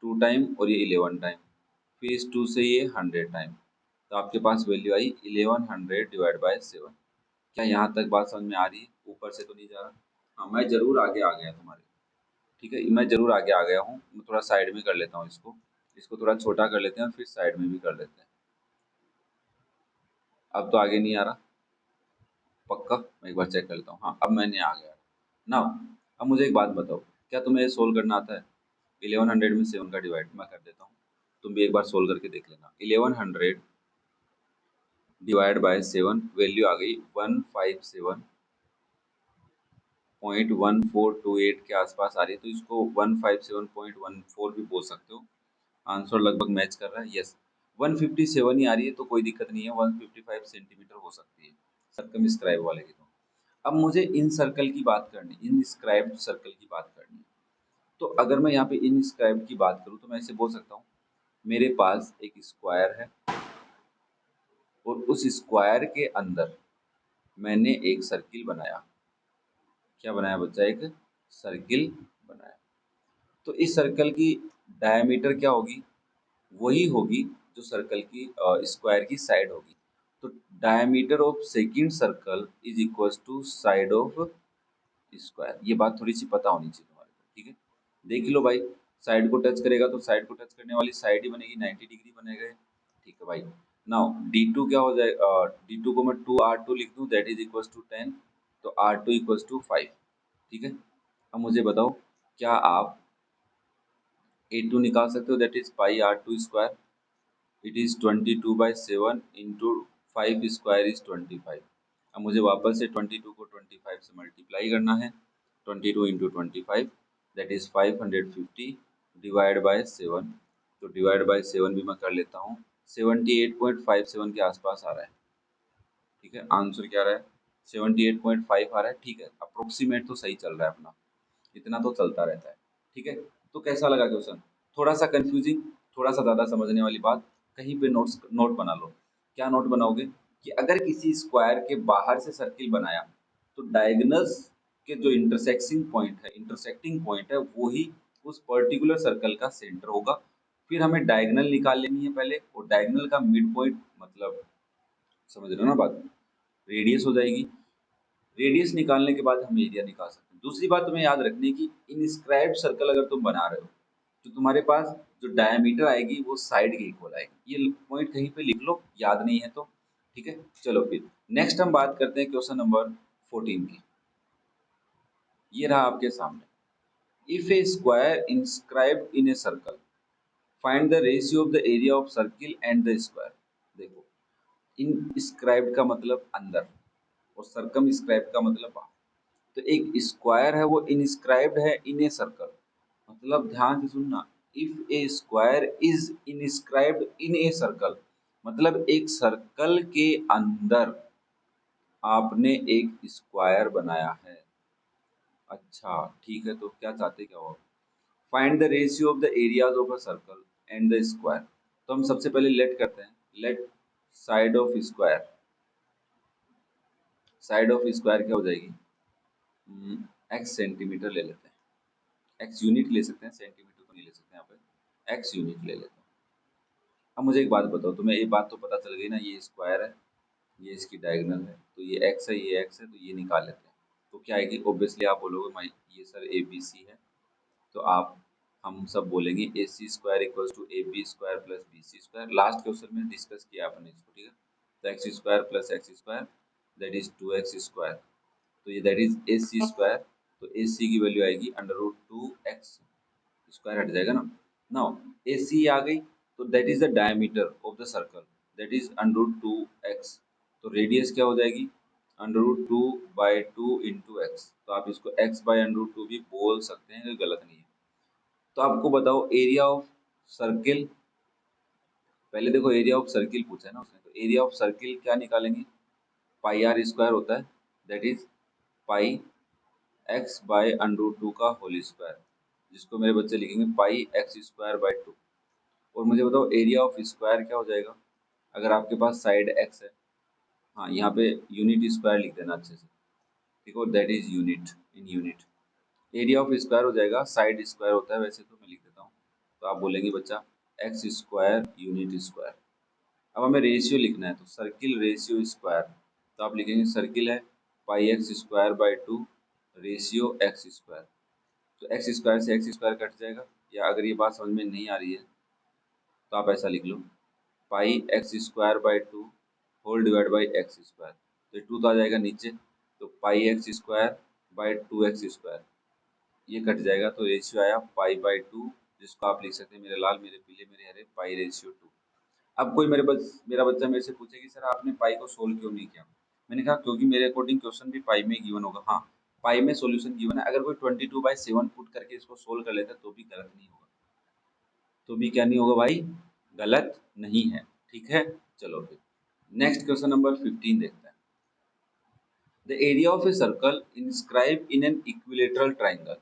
2 टाइम और ये 11 टाइम, फिर इस 2 से ये 100 टाइम, तो आपके पास वैल्यू आई 1100 डिवाइड बाय 7। क्या यहाँ तक बात समझ में आ रही है? ऊपर से तो नहीं जा रहा? हाँ, मैं जरूर आगे आ गया तुम्हारे। ठीक है, मैं जरूर आगे आ गया हूँ। मैं थोड़ा साइड में कर लेता हूँ इसको। इसको थोड़ा छोटा कर लेते हैं, फिर साइड में भी कर लेते हैं। अब तो आगे नहीं आ रहा? पक्का? मैं एक बार चेक कर लेता हूँ। हाँ, अब मैंने आ गया ना। अब मुझे एक बात बताओ, क्या तुम्हें ये सोल्व करना आता है? 1100 में 7 का डिवाइड मैं कर देता हूँ, तुम भी एक बार सोल्व करके देख लेना। 1100 डिवाइड बाय 7, वैल्यू आ गई 157.1428 के आसपास आ रही है, तो इसको 157.14 भी बोल सकते हो। आंसर लगभग मैच कर रहा है। यस, 157 ही आ रही है, तो कोई दिक्कत नहीं है। 155 सेंटीमीटर हो सकती है सर्कम स्क्राइब वाले की। तो अब मुझे इन सर्कल की बात करनी, इन स्क्राइब्ड सर्कल की बात करनी है। तो अगर मैं यहाँ पे इन स्क्राइब की बात करूँ तो मैं ऐसे बोल सकता हूँ, मेरे पास एक स्क्वायर है और उस स्क्वायर के अंदर मैंने एक सर्किल बनाया। क्या बनाया बच्चा? एक सर्किल बनाया। तो इस सर्कल की डायमीटर क्या होगी? वही होगी जो सर्कल की स्क्वायर की साइड होगी। तो diameter of second circle is equal to side of square. ये बात थोड़ी सी पता होनी चाहिए तुम्हारे को। ठीक है, देख लो भाई, साइड को टच करेगा तो साइड को टच करने वाली साइड ही बनेगी, 90 डिग्री बनेगा। ठीक है भाई। नाउ d2 क्या हो जाएगा? d2 को मैं 2r2 लिख दूं, दैट इज इक्वल टू 10। तो r2 इक्वल टू 5। ठीक है, अब मुझे बताओ, क्या आप a2 निकाल सकते हो? That is pi r2 square. It is 22/7 into 5 square is 25। अब मुझे वापस से 22 को 25 से मल्टीप्लाई करना है। 22 into 25 that is 550 divide by 7। तो डिवाइड बाय 7 भी मैं कर लेता हूँ। 78.57 के आसपास आ रहा है। ठीक है, आंसर क्या आ रहा है? 78.5 आ रहा है। ठीक है, अप्रोक्सीमेट तो सही चल रहा है अपना, इतना तो चलता रहता है। ठीक है, तो कैसा लगा क्वेश्चन? थोड़ा सा कंफ्यूजिंग, थोड़ा सा ज़्यादा समझने वाली बात। कहीं पे नोट बना लो। क्या नोट बनाओगे? कि अगर किसी स्क्वायर के बाहर से सर्किल बनाया तो डायगोनल्स के जो इंटरसेक्टिंग पॉइंट है वो ही उस पर्टिकुलर सर्कल का सेंटर होगा। फिर हमें डायगोनल निकाल लेनी है पहले, और डायगोनल का मिड पॉइंट मतलब, समझ रहे हो ना बात, रेडियस हो जाएगी। रेडियस निकालने के बाद हम एरिया निकाल सकते हैं। दूसरी बात तुम्हें याद रखनी है कि इनस्क्राइब्ड सर्कल अगर तुम बना रहे हो तो तुम्हारे पास जो डायमीटर आएगी वो साइड के इक्वल आएगी। ये पॉइंट कहीं पे लिख लो, याद नहीं है तो। ठीक है, चलो फिर नेक्स्ट हम बात करते हैं क्वेश्चन नंबर 14 की। ये रहा आपके सामने। If A square inscribed in a circle, find the ratio of the area of circle and the square. देखो, इनस्क्राइब्ड का मतलब अंदर, और सर्कम स्क्राइब का मतलब बाहर। तो एक स्क्वायर है वो इनस्क्राइब्ड है इन ए सर्कल, मतलब ध्यान से सुनना। If A square is inscribed in a circle, मतलब एक सर्कल के अंदर आपने एक स्क्वायर बनाया है। अच्छा ठीक है, तो क्या चाहते क्या हो? Find the ratio of the areas of a circle and the square. तो हम सबसे पहले लेट करते हैं। Let side of square, side of square क्या हो जाएगी? एक्स सेंटीमीटर ले लेते हैं। एक्स यूनिट ले सकते हैं, सेंटीमीटर तो नहीं ले सकते। यहाँ पे एक्स यूनिट ले लेते हैं। अब मुझे एक बात बताओ, तुम्हें ये बात तो पता चल गई ना, ये स्क्वायर है, ये इसकी डायगोनल है, तो ये एक्स है, ये एक्स है, तो ये निकाल लेते हैं। तो क्या आएगी? ऑब्वियसली आप बोलोगे भाई ये सर ए बी सी है, तो आप हम सब बोलेंगे A C square equals to A B square plus B C square. Last question में डिस्कस किया आपने इसको। ठीक है, तो x square plus x square that is 2x square. तो ये that is A C square. तो ए सी की वैल्यू आएगी अंडर रूट 2x स्क्वायर, हट जाएगा ना। नाउ ए सी आ गई, तो that is the diameter of the circle, that is under root 2x। तो रेडियस क्या हो जाएगी? Under root 2/2 into x. तो आप इसको x बाई अंडर रूट 2 भी बोल सकते हैं, कोई गलत नहीं है। तो आपको बताओ एरिया ऑफ सर्किल। पहले देखो, एरिया ऑफ सर्किल पूछा है ना उसने, तो एरिया ऑफ सर्किल क्या निकालेंगे? पाई आर स्क्वायर होता है, that is pi x by under root 2 का होल स्क्वायर, जिसको मेरे बच्चे लिखेंगे पाई एक्स स्क्वायर बाय 2। और मुझे बताओ एरिया ऑफ स्क्वायर क्या हो जाएगा? अगर आपके पास साइड एक्स है, हाँ यहाँ पे यूनिट स्क्वायर लिख देना अच्छे से। ठीक है, that is unit, in unit. Area of square हो जाएगा, साइड स्क्वायर होता है वैसे, तो मैं लिख देता हूँ। तो आप बोलेंगे बच्चा एक्स स्क्वायर यूनिट स्क्वायर। अब हमें रेशियो लिखना है, तो सर्किल रेशियो स्क्वायर, तो आप लिखेंगे सर्किल है pi x square by two ratio x square. तो एक्स स्क्वायर से एक्स स्क्वायर कट जाएगा, या अगर ये बात समझ में नहीं आ रही है तो आप ऐसा लिख लो pi x square by two whole divide by x square. तो टू तो आ जाएगा नीचे, तो pi x square by two x square, ये कट जाएगा तो रेशियो आया पाई बाई टू, जिसको आप लिख सकते हैं मेरे लाल मेरे पीले मेरे हरे पाई रेशियो टू। अब कोई मेरा बच्चा मेरे से पूछे कि सर आपने पाई को सोल्व क्यों नहीं किया, मैंने कहा क्योंकि मेरे अकॉर्डिंग क्वेश्चन भी पाई में गिवन होगा। हाँ, पाई में सॉल्यूशन गिवन है, अगर कोई 22/7 पुट करके इसको सोल्व कर लेता तो भी गलत नहीं होगा, तो भी क्या नहीं होगा भाई, गलत नहीं है। ठीक है, चलो फिर नेक्स्ट क्वेश्चन नंबर 15 देखते हैं। The area of a circle inscribe in an equilateral triangle.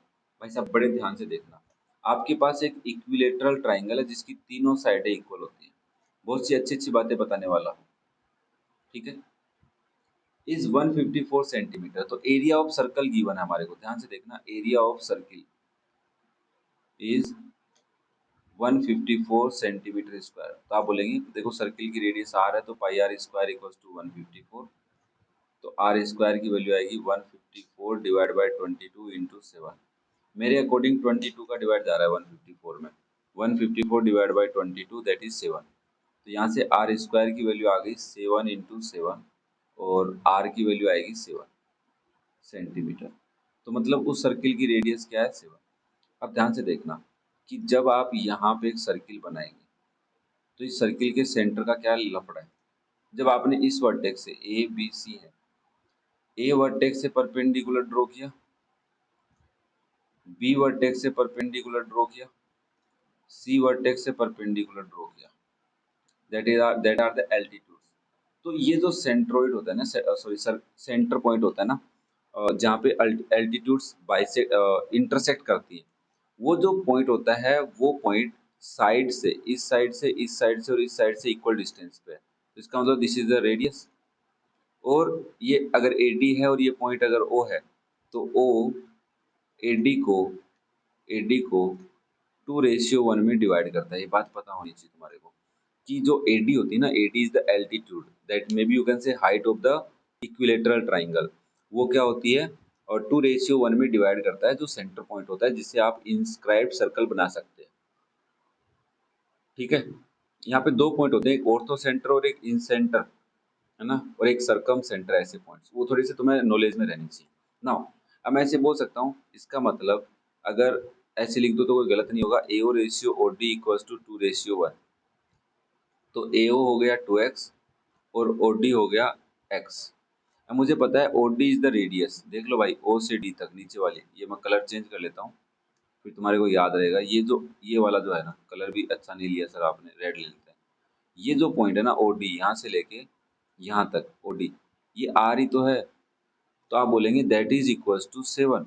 भाई साहब बड़े ध्यान से देखना, आपके पास एक इक्विलेटरल ट्राइंगल है जिसकी तीनों साइडें इक्वल होती हैं। बहुत सी अच्छी अच्छी बातें बताने वाला हूँ, ठीक है। इज 154 सेंटीमीटर, तो एरिया ऑफ सर्कल गिवन है हमारे को, ध्यान से देखना, area of circle is 154 centimetre square. तो आप बोलेंगे देखो सर्किल की रेडियस आर है तो पाई आर स्क्वायर इक्वल्स टू 154, तो आर स्क्वायर की वैल्यू आएगी 154 डिवाइड बाई 22 इंटू 7। मेरे अकॉर्डिंग 22 का डिवाइड जा रहा है 154 में, 154 डिवाइड बाई 22 दैट इज 7। तो यहाँ से आर स्क्वायर की वैल्यू आ गई 7 इंटू 7, और आर की वैल्यू आएगी 7 सेंटीमीटर। तो मतलब उस सर्किल की रेडियस क्या है, 7। अब ध्यान से देखना कि जब आप यहाँ पे एक सर्किल बनाएंगे तो इस सर्किल के सेंटर का क्या लफड़ा है। जब आपने इस वर्टेक्स से ए बी सी है, ए वर्टेक्स से परपेंडिकुलर ड्रॉ किया, बी वर्टेक्स से परपेंडिकुलर ड्रॉ किया, सी वर्टेक्स से परपेंडिकुलर ड्रॉ किया, दैट आर द एल्टीट्यूड्स। तो ये जो सेंट्रोइड होता है ना, सॉरी सर, सेंटर पॉइंट होता है ना, जहाँ पे एल्टीट्यूड्स बाइसेक्ट इंटरसेक्ट करती है, वो जो पॉइंट होता है वो पॉइंट साइड से इस साइड से इस साइड से और इस साइड से इक्वल डिस्टेंस पे है। तो इसका मतलब दिस इज द रेडियस। और ये अगर AD है और ये पॉइंट अगर O है, तो O AD को AD को 2:1 में डिवाइड करता है। ये बात पता होनी चाहिए तुम्हारे को कि जो AD होती है ना, AD is the altitude that may be you can say height of the equilateral triangle. वो क्या होती है, और 2:1 में डिवाइड करता है जो सेंटर पॉइंट होता है जिससे आप इंस्क्राइब्ड सर्कल बना सकते हैं। ठीक है, यहाँ पे दो पॉइंट होते हैं, एक ऑर्थो सेंटर और एक इन सेंटर, है ना, और एक सरकम सेंटर, ऐसे पॉइंट्स वो थोड़ी सी तुम्हें नॉलेज में रहनी चाहिए ना। अब मैं ऐसे बोल सकता हूँ, इसका मतलब अगर ऐसे लिख दो तो कोई गलत नहीं होगा, AO ratio OD equals to 2:1। तो AO हो गया 2x और OD हो गया x। अब मुझे पता है OD इज द रेडियस, देख लो भाई O से D तक नीचे वाली, ये मैं कलर चेंज कर लेता हूँ फिर तुम्हारे को याद रहेगा। ये वाला जो है ना, कलर भी अच्छा नहीं लिया सर आपने, रेड ले लेते हैं। ये जो पॉइंट है ना OD, यहाँ से लेके यहाँ तक OD, ये R ही तो है, तो आप बोलेंगे दैट इज इक्वल्स टू 7।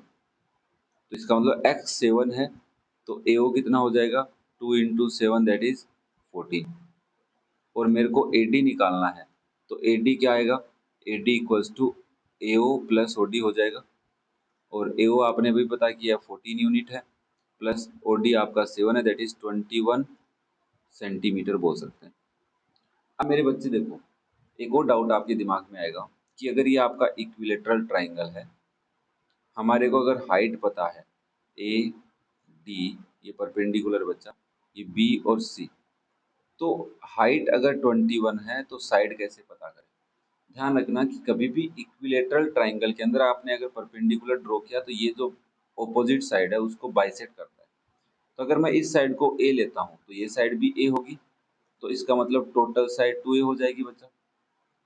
तो इसका मतलब x 7 है, तो AO कितना हो जाएगा, 2 इंटू 7 दैट इज 14। और मेरे को AD निकालना है, तो AD क्या आएगा, AD equals to AO plus OD हो जाएगा, और AO आपने भी पता किया 14 यूनिट है, प्लस OD आपका 7 है दैट इज 21 सेंटीमीटर बोल सकते हैं। अब मेरे बच्चे देखो, एक और डाउट आपके दिमाग में आएगा कि अगर ये आपका इक्विलेटरल ट्राइंगल है, हमारे को अगर हाइट पता है AD, ये परपेंडिकुलर बच्चा, ये B और C, तो हाइट अगर 21 है तो साइड कैसे पता करें। ध्यान रखना कि कभी भी इक्विलेटरल ट्राइंगल के अंदर आपने अगर परपेंडिकुलर ड्रॉ किया तो ये जो ऑपोजिट साइड है उसको बाइसेक्ट करता है। तो अगर मैं इस साइड को A लेता हूँ तो ये साइड भी A होगी, तो इसका मतलब टोटल साइड 2A हो जाएगी बच्चा।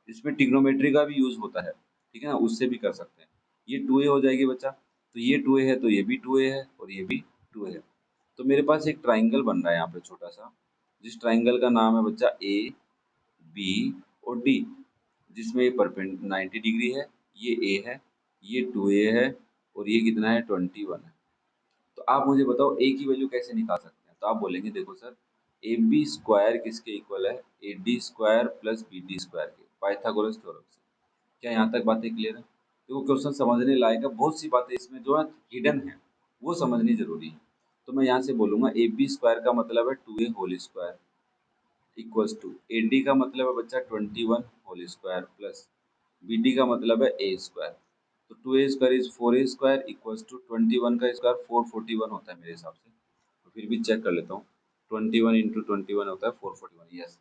इसमें ट्रिग्नोमेट्री का भी यूज होता है, ठीक है ना, उससे भी कर सकते हैं। ये 2A हो जाएगी बच्चा, तो ये 2A है तो ये भी 2A है और ये भी 2A है। तो मेरे पास एक ट्राइंगल बन रहा है यहाँ पे छोटा सा, जिस ट्राइंगल का नाम है बच्चा AB और D, जिसमें ये परपेंड 90 डिग्री है, ये A है, ये 2A है और ये कितना है 21 है। तो आप मुझे बताओ A की वैल्यू कैसे निकाल सकते हैं। तो आप बोलेंगे देखो सर, AB स्क्वायर किसके इक्वल है, AD square plus BD square के, पाइथागोरस थ्योरम से। क्या यहाँ तक बातें क्लियर है। तो वो क्वेश्चन समझने लायक है, बहुत सी बातें इसमें जो है हिडन है, वो समझनी जरूरी है। तो मैं यहाँ से बोलूंगा AB स्क्वायर का मतलब है 2A whole square, equals to a d का मतलब है बच्चा 21 whole square plus b d का मतलब है ए स्क्वायर। तो 2a² is 4a² equals to 21 का स्क्वायर 441 होता है मेरे हिसाब से, तो फिर भी चेक कर लेता हूँ। 21 इंटू 21 होता है 441, यस।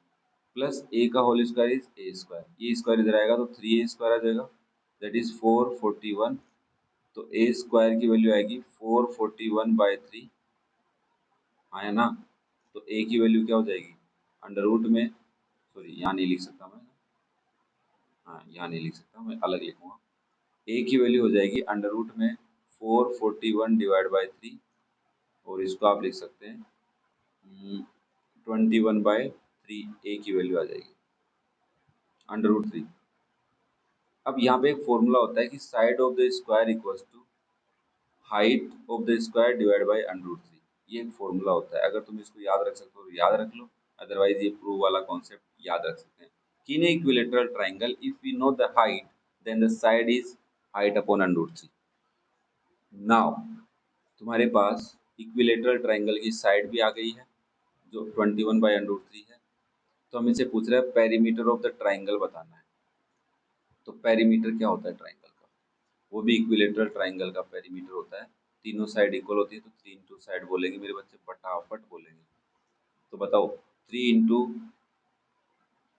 प्लस ए का whole square is a square, ये स्क्वायर इधर आएगा तो 3a² आ जाएगा, दैट इज 441। तो ए स्क्वायर की वैल्यू आएगी 441/3, हाँ है ना। तो ए की वैल्यू क्या हो जाएगी अंडर रूट में, सॉरी यहाँ नहीं लिख सकता मैं, हाँ यहाँ नहीं लिख सकता, मैं अलग लिखूंगा। ए की वैल्यू हो जाएगी अंडर रूट में 441/3, और इसको आप लिख सकते हैं 21/3, ए की वैल्यू आ जाएगी अंडर रूट 3। अब यहाँ पे एक फॉर्मूला होता है कि side of the square equals to height of the square divide by under root 3, ये एक फॉर्मूला होता है। अगर तुम इसको याद रख सकते हो तो याद रख लो, अदरवाइज ये प्रूव वाला कॉन्सेप्ट याद रख सकते हैं कि in equilateral triangle if we know the height then the side is height upon under root 3। Now तुम्हारे पास इक्विलेटरल ट्राइंगल की साइड भी आ गई है जो 21/√3 है। तो हम इसे पूछ रहे हैं पेरीमीटर ऑफ द ट्राइंगल बताना है। तो पेरीमीटर क्या होता है ट्राइंगल का, वो भी इक्विलेटरल ट्राइंगल का पेरीमीटर होता है। तीनों साइड इक्वल होती है तो 3 इंटू साइड बोलेंगे मेरे बच्चे, फटाफट बोलेंगे। तो बताओ 3 इंटू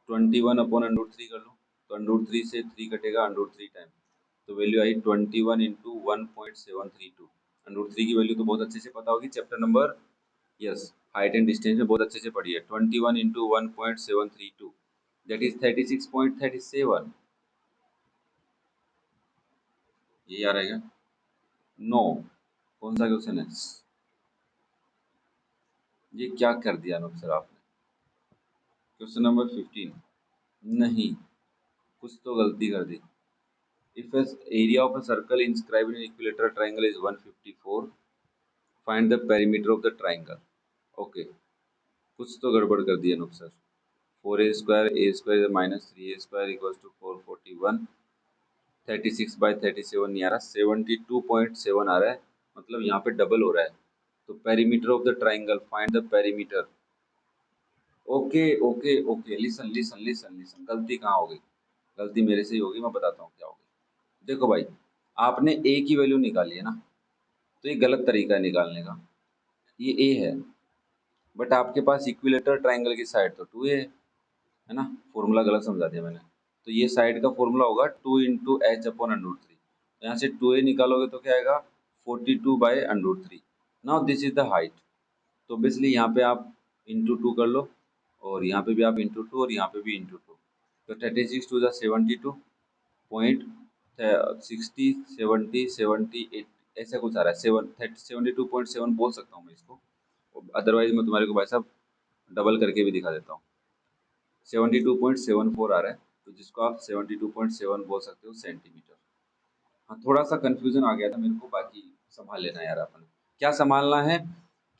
21/√3 कर लो, तो √3 से 3 कटेगा √3 टाइम, तो वैल्यू आई 21 इंटू 1.732। √3 की वैल्यू तो बहुत अच्छे से पता होगी, chapter number, yes, height and distance में बहुत अच्छे से पढ़ी है। 21 इंटू 1.732 दैट इज 36.37, ये आ रहेगा। नो, कौन सा क्वेश्चन है, ये क्या कर दिया अनुप सर आपने, क्वेश्चन नंबर 15 नहीं, कुछ तो गलती कर दी। If area of a circle inscribed in equilateral triangle is 154, find the perimeter of the triangle. Okay, कुछ तो गड़बड़ कर दिया Anup sir. 4a² minus 3a² equals to 441, 36/37 नहीं आ रहा, 72.7 आ रहा है, मतलब यहाँ पे डबल हो रहा है। तो perimeter of the triangle, find the perimeter. Okay okay okay, listen listen listen listen, गलती कहाँ हो गई, गलती मेरे से ही होगी, मैं बताता हूँ क्या हो गई। देखो भाई, आपने ए की वैल्यू निकाली है ना, तो ये गलत तरीका है निकालने का। ये ए है, बट आपके पास इक्विलेटरल ट्राइंगल की साइड तो 2a है ना, फॉर्मूला गलत समझा दिया मैंने। तो ये साइड का फॉर्मूला होगा 2 इंटू एच अपॉन √3। यहाँ से 2a निकालोगे तो क्या आएगा 42/√3। Now this is the height, तो बेसिकली यहाँ पे आप इंटू 2 कर लो, और यहाँ पे भी आप इंटू 2, और यहाँ पे भी इंटू 2, तो 36 टू द 72 पॉइंट 60 70 78 ऐसा कुछ आ रहा है, 72.7 बोल सकता हूँ मैं इसको, अदरवाइज मैं तुम्हारे को भाई साहब डबल करके भी दिखा देता हूँ। 72.74 आ रहा है, तो जिसको आप 72.7 बोल सकते हो सेंटीमीटर। हाँ, थोड़ा सा कंफ्यूजन आ गया था मेरे को, बाकी संभाल लेना यार। अपन क्या संभालना है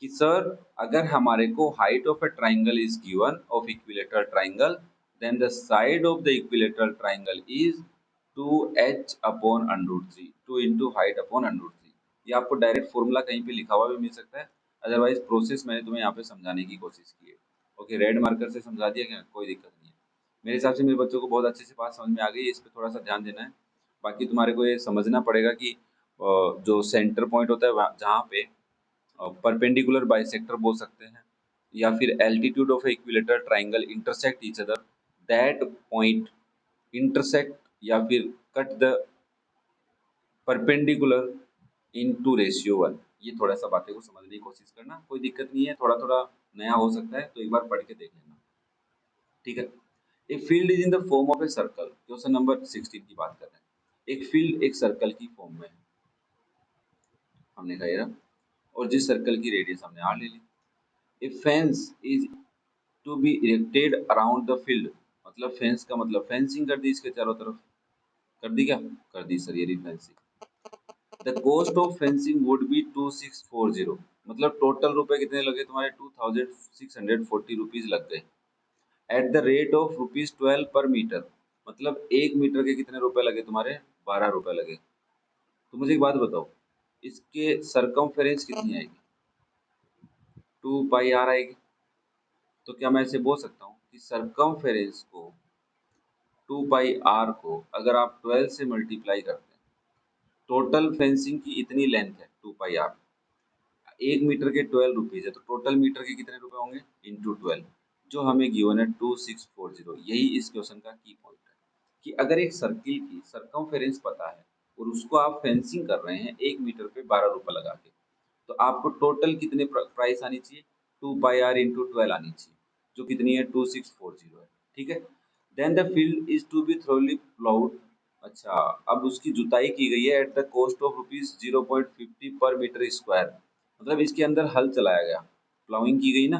कि सर अगर हमारे को height of a triangle is given of equilateral triangle, then the side of the equilateral triangle is 2h upon √3, 2 into height upon √3। ये आपको डायरेक्ट फॉर्मूला कहीं पे लिखा हुआ भी मिल सकता है, अदरवाइज प्रोसेस मैंने तुम्हें यहाँ पे समझाने की कोशिश की है। ओके, रेड मार्कर से समझा दिया क्या, कोई दिक्कत नहीं है। मेरे हिसाब से मेरे बच्चों को बहुत अच्छे से बात समझ में आ गई है, इस पर थोड़ा सा ध्यान देना है। बाकी तुम्हारे को ये समझना पड़ेगा कि जो सेंटर पॉइंट होता है जहाँ पे परपेंडिकुलर बाइसेक्टर बोल सकते हैं, या फिर altitude of equilateral triangle intersect each other, that point intersect या फिर cut the perpendicular in two ratio 1। ये थोड़ा सा बातें को समझने की कोशिश करना, कोई दिक्कत नहीं है, थोड़ा थोड़ा नया हो सकता है तो एक बार पढ़ के देख लेना, ठीक है। A field is in the form of a circle, question number 16 की बात कर रहे हैं। एक फील्ड एक सर्कल की फॉर्म में है, हमने कहा ये, और जिस सर्कल की रेडियस हमने आर ले ली। A fence is to be erected around the field, मतलब फेंस का मतलब फेंसिंग कर दी इसके चारों तरफ, कर दी क्या, कर दी सर, ये रही fencing. The cost of fencing would be 2640, मतलब टोटल रुपए कितने लगे तुम्हारे, 2640 रुपीज लग गए। एट द रेट ऑफ ₹12 पर मीटर, मतलब 1 मीटर के कितने रुपए लगे तुम्हारे, 12 रुपए लगे। तो मुझे एक बात बताओ, इसके सरकमफेरेंस कितनी आएगी, 2 पाई आर आएगी। तो क्या मैं ऐसे बोल सकता हूँ कि सरकमफेरेंस को 2 पाई r को अगर आप 12 से मल्टीप्लाई करते हैं, टोटल फेंसिंग की इतनी लेंथ है 2 पाई r, 1 मीटर के 12 रुपीज है, तो टोटल मीटर के कितने रुपए होंगे इंटू 12, जो हमें गिवन है 2640। यही इस क्वेश्चन का की पॉइंट है कि अगर एक सर्किल की सरकमफेरेंस पता है और उसको आप फेंसिंग कर रहे हैं 1 मीटर पे 12 रुपए लगा के, तो आपको टोटल कितने प्राइस आनी चाहिए 2 पाई r इंटू 12 आनी चाहिए, जो कितनी है 2640 है। ठीक है। Then the field is to be thoroughly ploughed. अच्छा, अब उसकी जुताई की गई है at the cost of rupees 0.50 per metre square. मतलब इसके अंदर हल चलाया गया, प्लाउइंग की गई ना,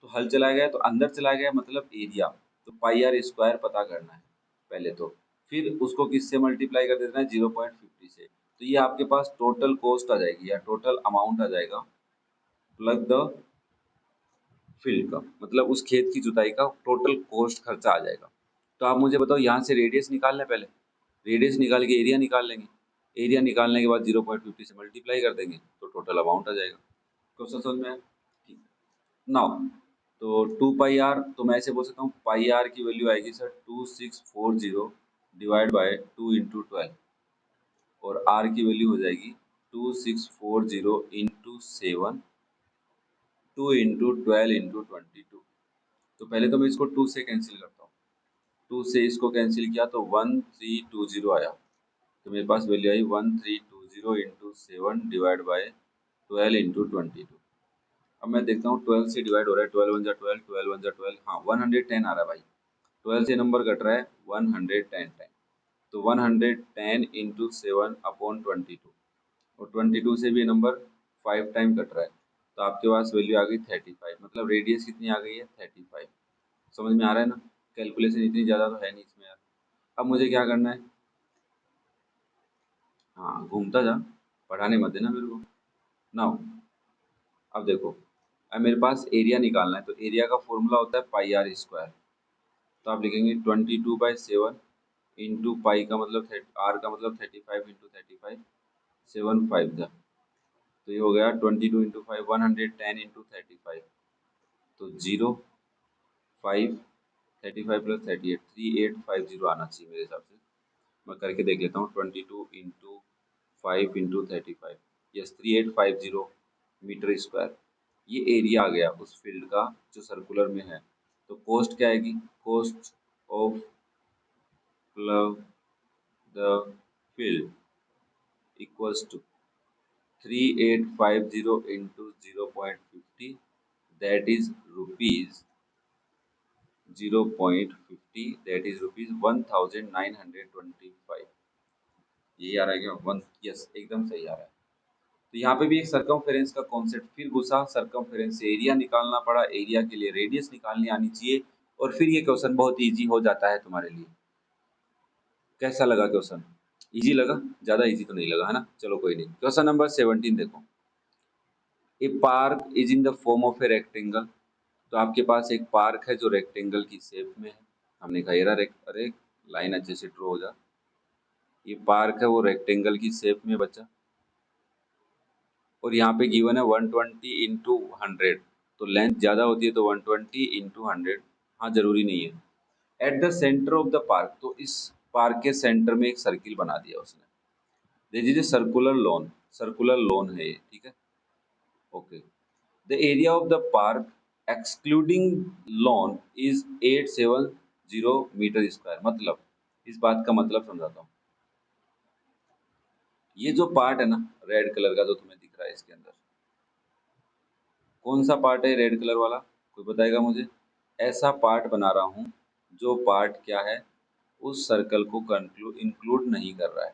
तो हल चलाया गया, तो अंदर चलाया गया मतलब एरिया, तो पाई आर स्क्वायर पता करना है पहले तो, फिर उसको किससे मल्टीप्लाई कर देना है 0.50 से, तो ये आपके पास टोटल कॉस्ट आ जाएगी या टोटल अमाउंट आ जाएगा प्लस द फील्ड का, मतलब उस खेत की जुताई का टोटल कॉस्ट खर्चा आ जाएगा। तो आप मुझे बताओ, यहाँ से रेडियस निकाल लें पहले, रेडियस निकाल के एरिया निकाल लेंगे, एरिया निकालने के बाद 0.50 से मल्टीप्लाई कर देंगे तो टोटल अमाउंट आ जाएगा। क्वेश्चन समझ में आया? ठीक। नाउ तो 2 पाई r, तो मैं ऐसे बोल सकता हूँ पाई r की वैल्यू आएगी सर 2640 डिवाइड बाय 2 इंटू 12, और r की वैल्यू हो जाएगी 2640 इंटू 7, 2 इंटू 12 इंटू 22। तो पहले तो मैं इसको 2 से कैंसिल करता हूँ, 2 से इसको कैंसिल किया तो 1320 आया, तो मेरे पास वैल्यू आई 1320 इंटू 7 डिवाइड बाय 12 इंटू 22। अब मैं देखता हूँ 12 से डिवाइड हो रहा है, 12 वन जा 12, 12 वन जा 12, हाँ 110 आ रहा है भाई, 12 से नंबर कट रहा है 110 टाइम, तो 110 इंटू 7/22, और 22 से भी नंबर 5 टाइम कट रहा है, तो आपके पास वैल्यू आ गई 35, मतलब रेडियस कितनी आ गई है 35। समझ में आ रहा है ना? कैलकुलेशन इतनी ज़्यादा तो है नहीं इसमें यार। अब मुझे क्या करना है, हाँ घूमता जा, पढ़ाने मत देना मेरे को। नाउ अब देखो, अब मेरे पास एरिया निकालना है, तो एरिया का फॉर्मूला होता है पाई आर स्क्वायर, तो आप लिखेंगे 22/7 इंटू पाई का मतलब आर का मतलब 35 इंटू 35, 7 5 जा, तो ये हो गया 22 इंटू 5 110 इंटू 35, तो 0 5 35 प्लस 38 3850 आना चाहिए मेरे हिसाब से। मैं करके देख लेता हूँ 22 into 5 into 35, yes 3850 metre square, ये एरिया आ गया उस फील्ड का जो सर्कुलर में है। तो कोस्ट क्या आएगी, cost of plough the field equals to 3850 into 0.50, that is rupees 0.50, that is rupees 1925। यही आ रहा है क्या वन, यस एकदम सही आ रहा है। तो यहाँ पे भी एक सरकमफेरेंस का कॉन्सेप्ट फिर घुसा, सरकमफेरेंस से एरिया निकालना पड़ा, एरिया के लिए रेडियस निकालनी आनी चाहिए, और फिर ये क्वेश्चन बहुत इजी हो जाता है तुम्हारे लिए। कैसा लगा क्वेश्चन? इजी लगा? ज्यादा इजी तो नहीं लगा है ना, चलो कोई नहीं। क्वेश्चन नंबर 17 देखो, a park is in the form of a rectangle. तो आपके पास एक पार्क है जो रेक्टेंगल की शेप में है, हमने कहा यार अरे लाइन अच्छे से ड्रॉ हो जा, ये पार्क है वो रेक्टेंगल की शेप में बचा, और यहाँ पे गिवन है 120 इंटू 100, तो लेंथ ज़्यादा होती है तो 120 इंटू 100, हाँ जरूरी नहीं है। At the centre of the park, तो इस पार्क के सेंटर में एक सर्किल बना दिया उसने, this is a circular lawn, circular lawn है ये, ठीक है okay. The area of the park excluding lawn is 870 metre square. मतलब इस बात का मतलब समझाता हूँ, ये जो पार्ट है ना रेड कलर का जो तुम्हें दिख रहा है इसके अंदर, कौन सा पार्ट है रेड कलर वाला, कोई बताएगा मुझे? ऐसा पार्ट बना रहा हूँ जो पार्ट क्या है, उस सर्कल को इंक्लूड नहीं कर रहा है,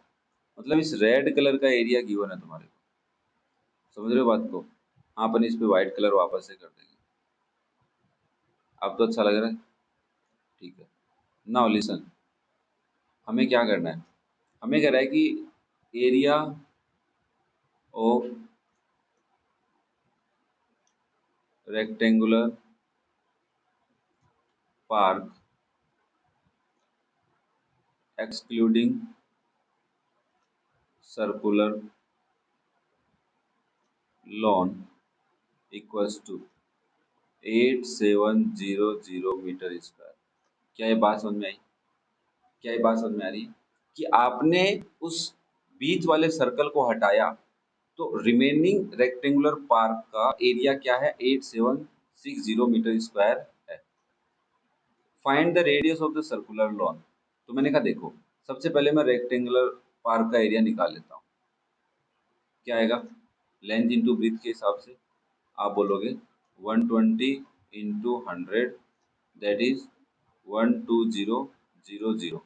मतलब इस रेड कलर का एरिया गिवन है तुम्हारे को। समझ रहे हो बात को? हाँ अपन इस पे व्हाइट कलर वापस से कर देंगे, अब तो अच्छा लग रहा है, ठीक है। नाउ लिसन, हमें क्या करना है, हमें कह रहा है कि area of rectangular park excluding circular lawn equals to 8700 metre square. क्या ये बात समझ में आई? क्या ये बात समझ में आ रही है कि आपने उस बीच वाले सर्कल को हटाया तो रिमेनिंग रेक्टेंगुलर पार्क का एरिया क्या है? 8760 मीटर स्क्वायर है। Find the radius of the circular lawn. तो मैंने कहा देखो, सबसे पहले मैं रेक्टेंगुलर पार्क का एरिया निकाल लेता हूँ। क्या आएगा? लेंथ इंटू ब्रीथ के हिसाब से आप बोलोगे 120 into 100 that is 12000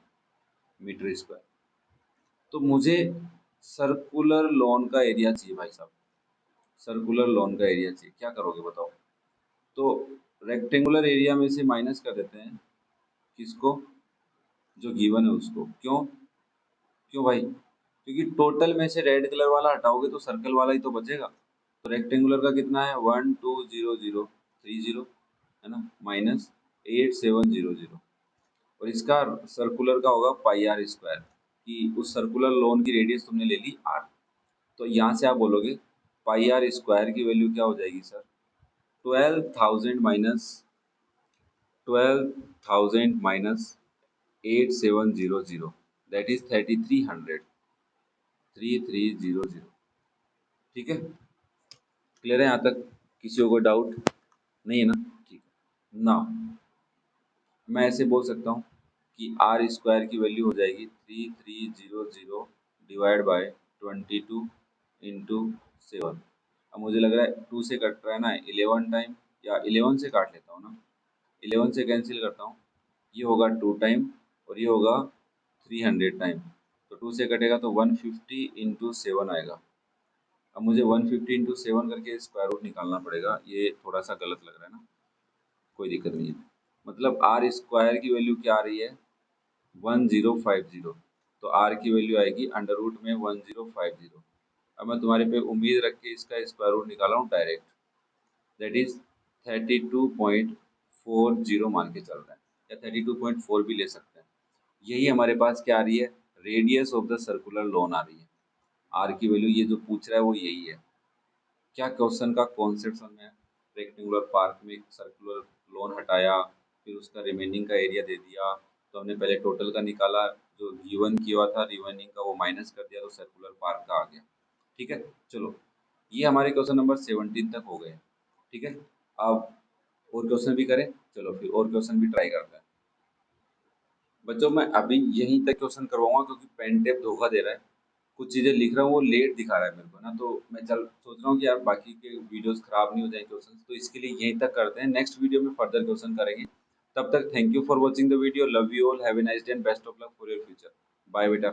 metre square. तो मुझे सर्कुलर लॉन का एरिया चाहिए भाई साहब, सर्कुलर लॉन का एरिया चाहिए। क्या करोगे बताओ? तो रेक्टेंगुलर एरिया में से माइनस कर देते हैं किसको? जो गिवन है उसको। क्यों? क्यों भाई? क्योंकि टोटल में से रेड कलर वाला हटाओगे तो सर्कल वाला ही तो बचेगा। तो रेक्टेंगुलर का कितना है? 1200030 है ना, माइनस 8700, और इसका सर्कुलर का होगा पाई आर स्क्वायर, कि उस सर्कुलर लोन की रेडियस तुमने ले ली आर। तो यहाँ से आप बोलोगे पाई आर स्क्वायर की वैल्यू क्या हो जाएगी सर? 12,000 minus 8700 that is 3300, 3300। ठीक है, क्लियर है यहाँ तक? किसी को डाउट नहीं है ना? ठीक है ना, मैं ऐसे बोल सकता हूँ कि आर स्क्वायर की वैल्यू हो जाएगी 3300 डिवाइड बाय 22 इंटू 7। अब मुझे लग रहा है 2 से कट रहा है ना, 11 टाइम, या 11 से काट लेता हूँ ना, 11 से कैंसिल करता हूँ, ये होगा 2 टाइम और ये होगा 300 टाइम। तो 2 से कटेगा तो 150 इंटू 7 आएगा। अब मुझे 150 इंटू 7 करके स्क्वायर रूट निकालना पड़ेगा, ये थोड़ा सा गलत लग रहा है ना, कोई दिक्कत नहीं है। मतलब आर स्क्वायर की वैल्यू क्या आ रही है? 1050। तो आर की वैल्यू आएगी अंडर रूट में 1050। अब मैं तुम्हारे पे उम्मीद रख के इसका स्क्वायर रूट निकाला हूँ डायरेक्ट, दैट इज 32.40 मान के चल रहा है, या 32.4 भी ले सकते हैं। यही हमारे पास क्या आ रही है? Radius of the circular lawn आ रही है। आर की वैल्यू ये जो पूछ रहा है वो यही है। क्या क्वेश्चन का कॉन्सेप्ट समझ में है? रेक्टेंगुलर पार्क में सर्कुलर लोन हटाया, फिर उसका रिमेनिंग का एरिया दे दिया, तो हमने पहले टोटल का निकाला, जो गिवन किया हुआ था रिमेनिंग का वो माइनस कर दिया, तो सर्कुलर पार्क का आ गया। ठीक है, चलो ये हमारे क्वेश्चन नंबर 17 तक हो गए। ठीक है, अब और क्वेश्चन भी करें, चलो फिर और क्वेश्चन भी ट्राई करते हैं। बच्चों मैं अभी यहीं तक क्वेश्चन करवाऊंगा क्योंकि पेन टेप धोखा दे रहा है, कुछ चीज़ें लिख रहा हूँ वो लेट दिखा रहा है मेरे को ना, तो मैं चल सोच रहा हूँ कि यार बाकी के वीडियोस खराब नहीं हो जाए क्वेश्चन, तो इसके लिए यहीं तक करते हैं। नेक्स्ट वीडियो में फर्दर क्वेश्चन करेंगे। तब तक thank you for watching the video, love you all, have a nice day and best of luck for your future. Bye बेटा।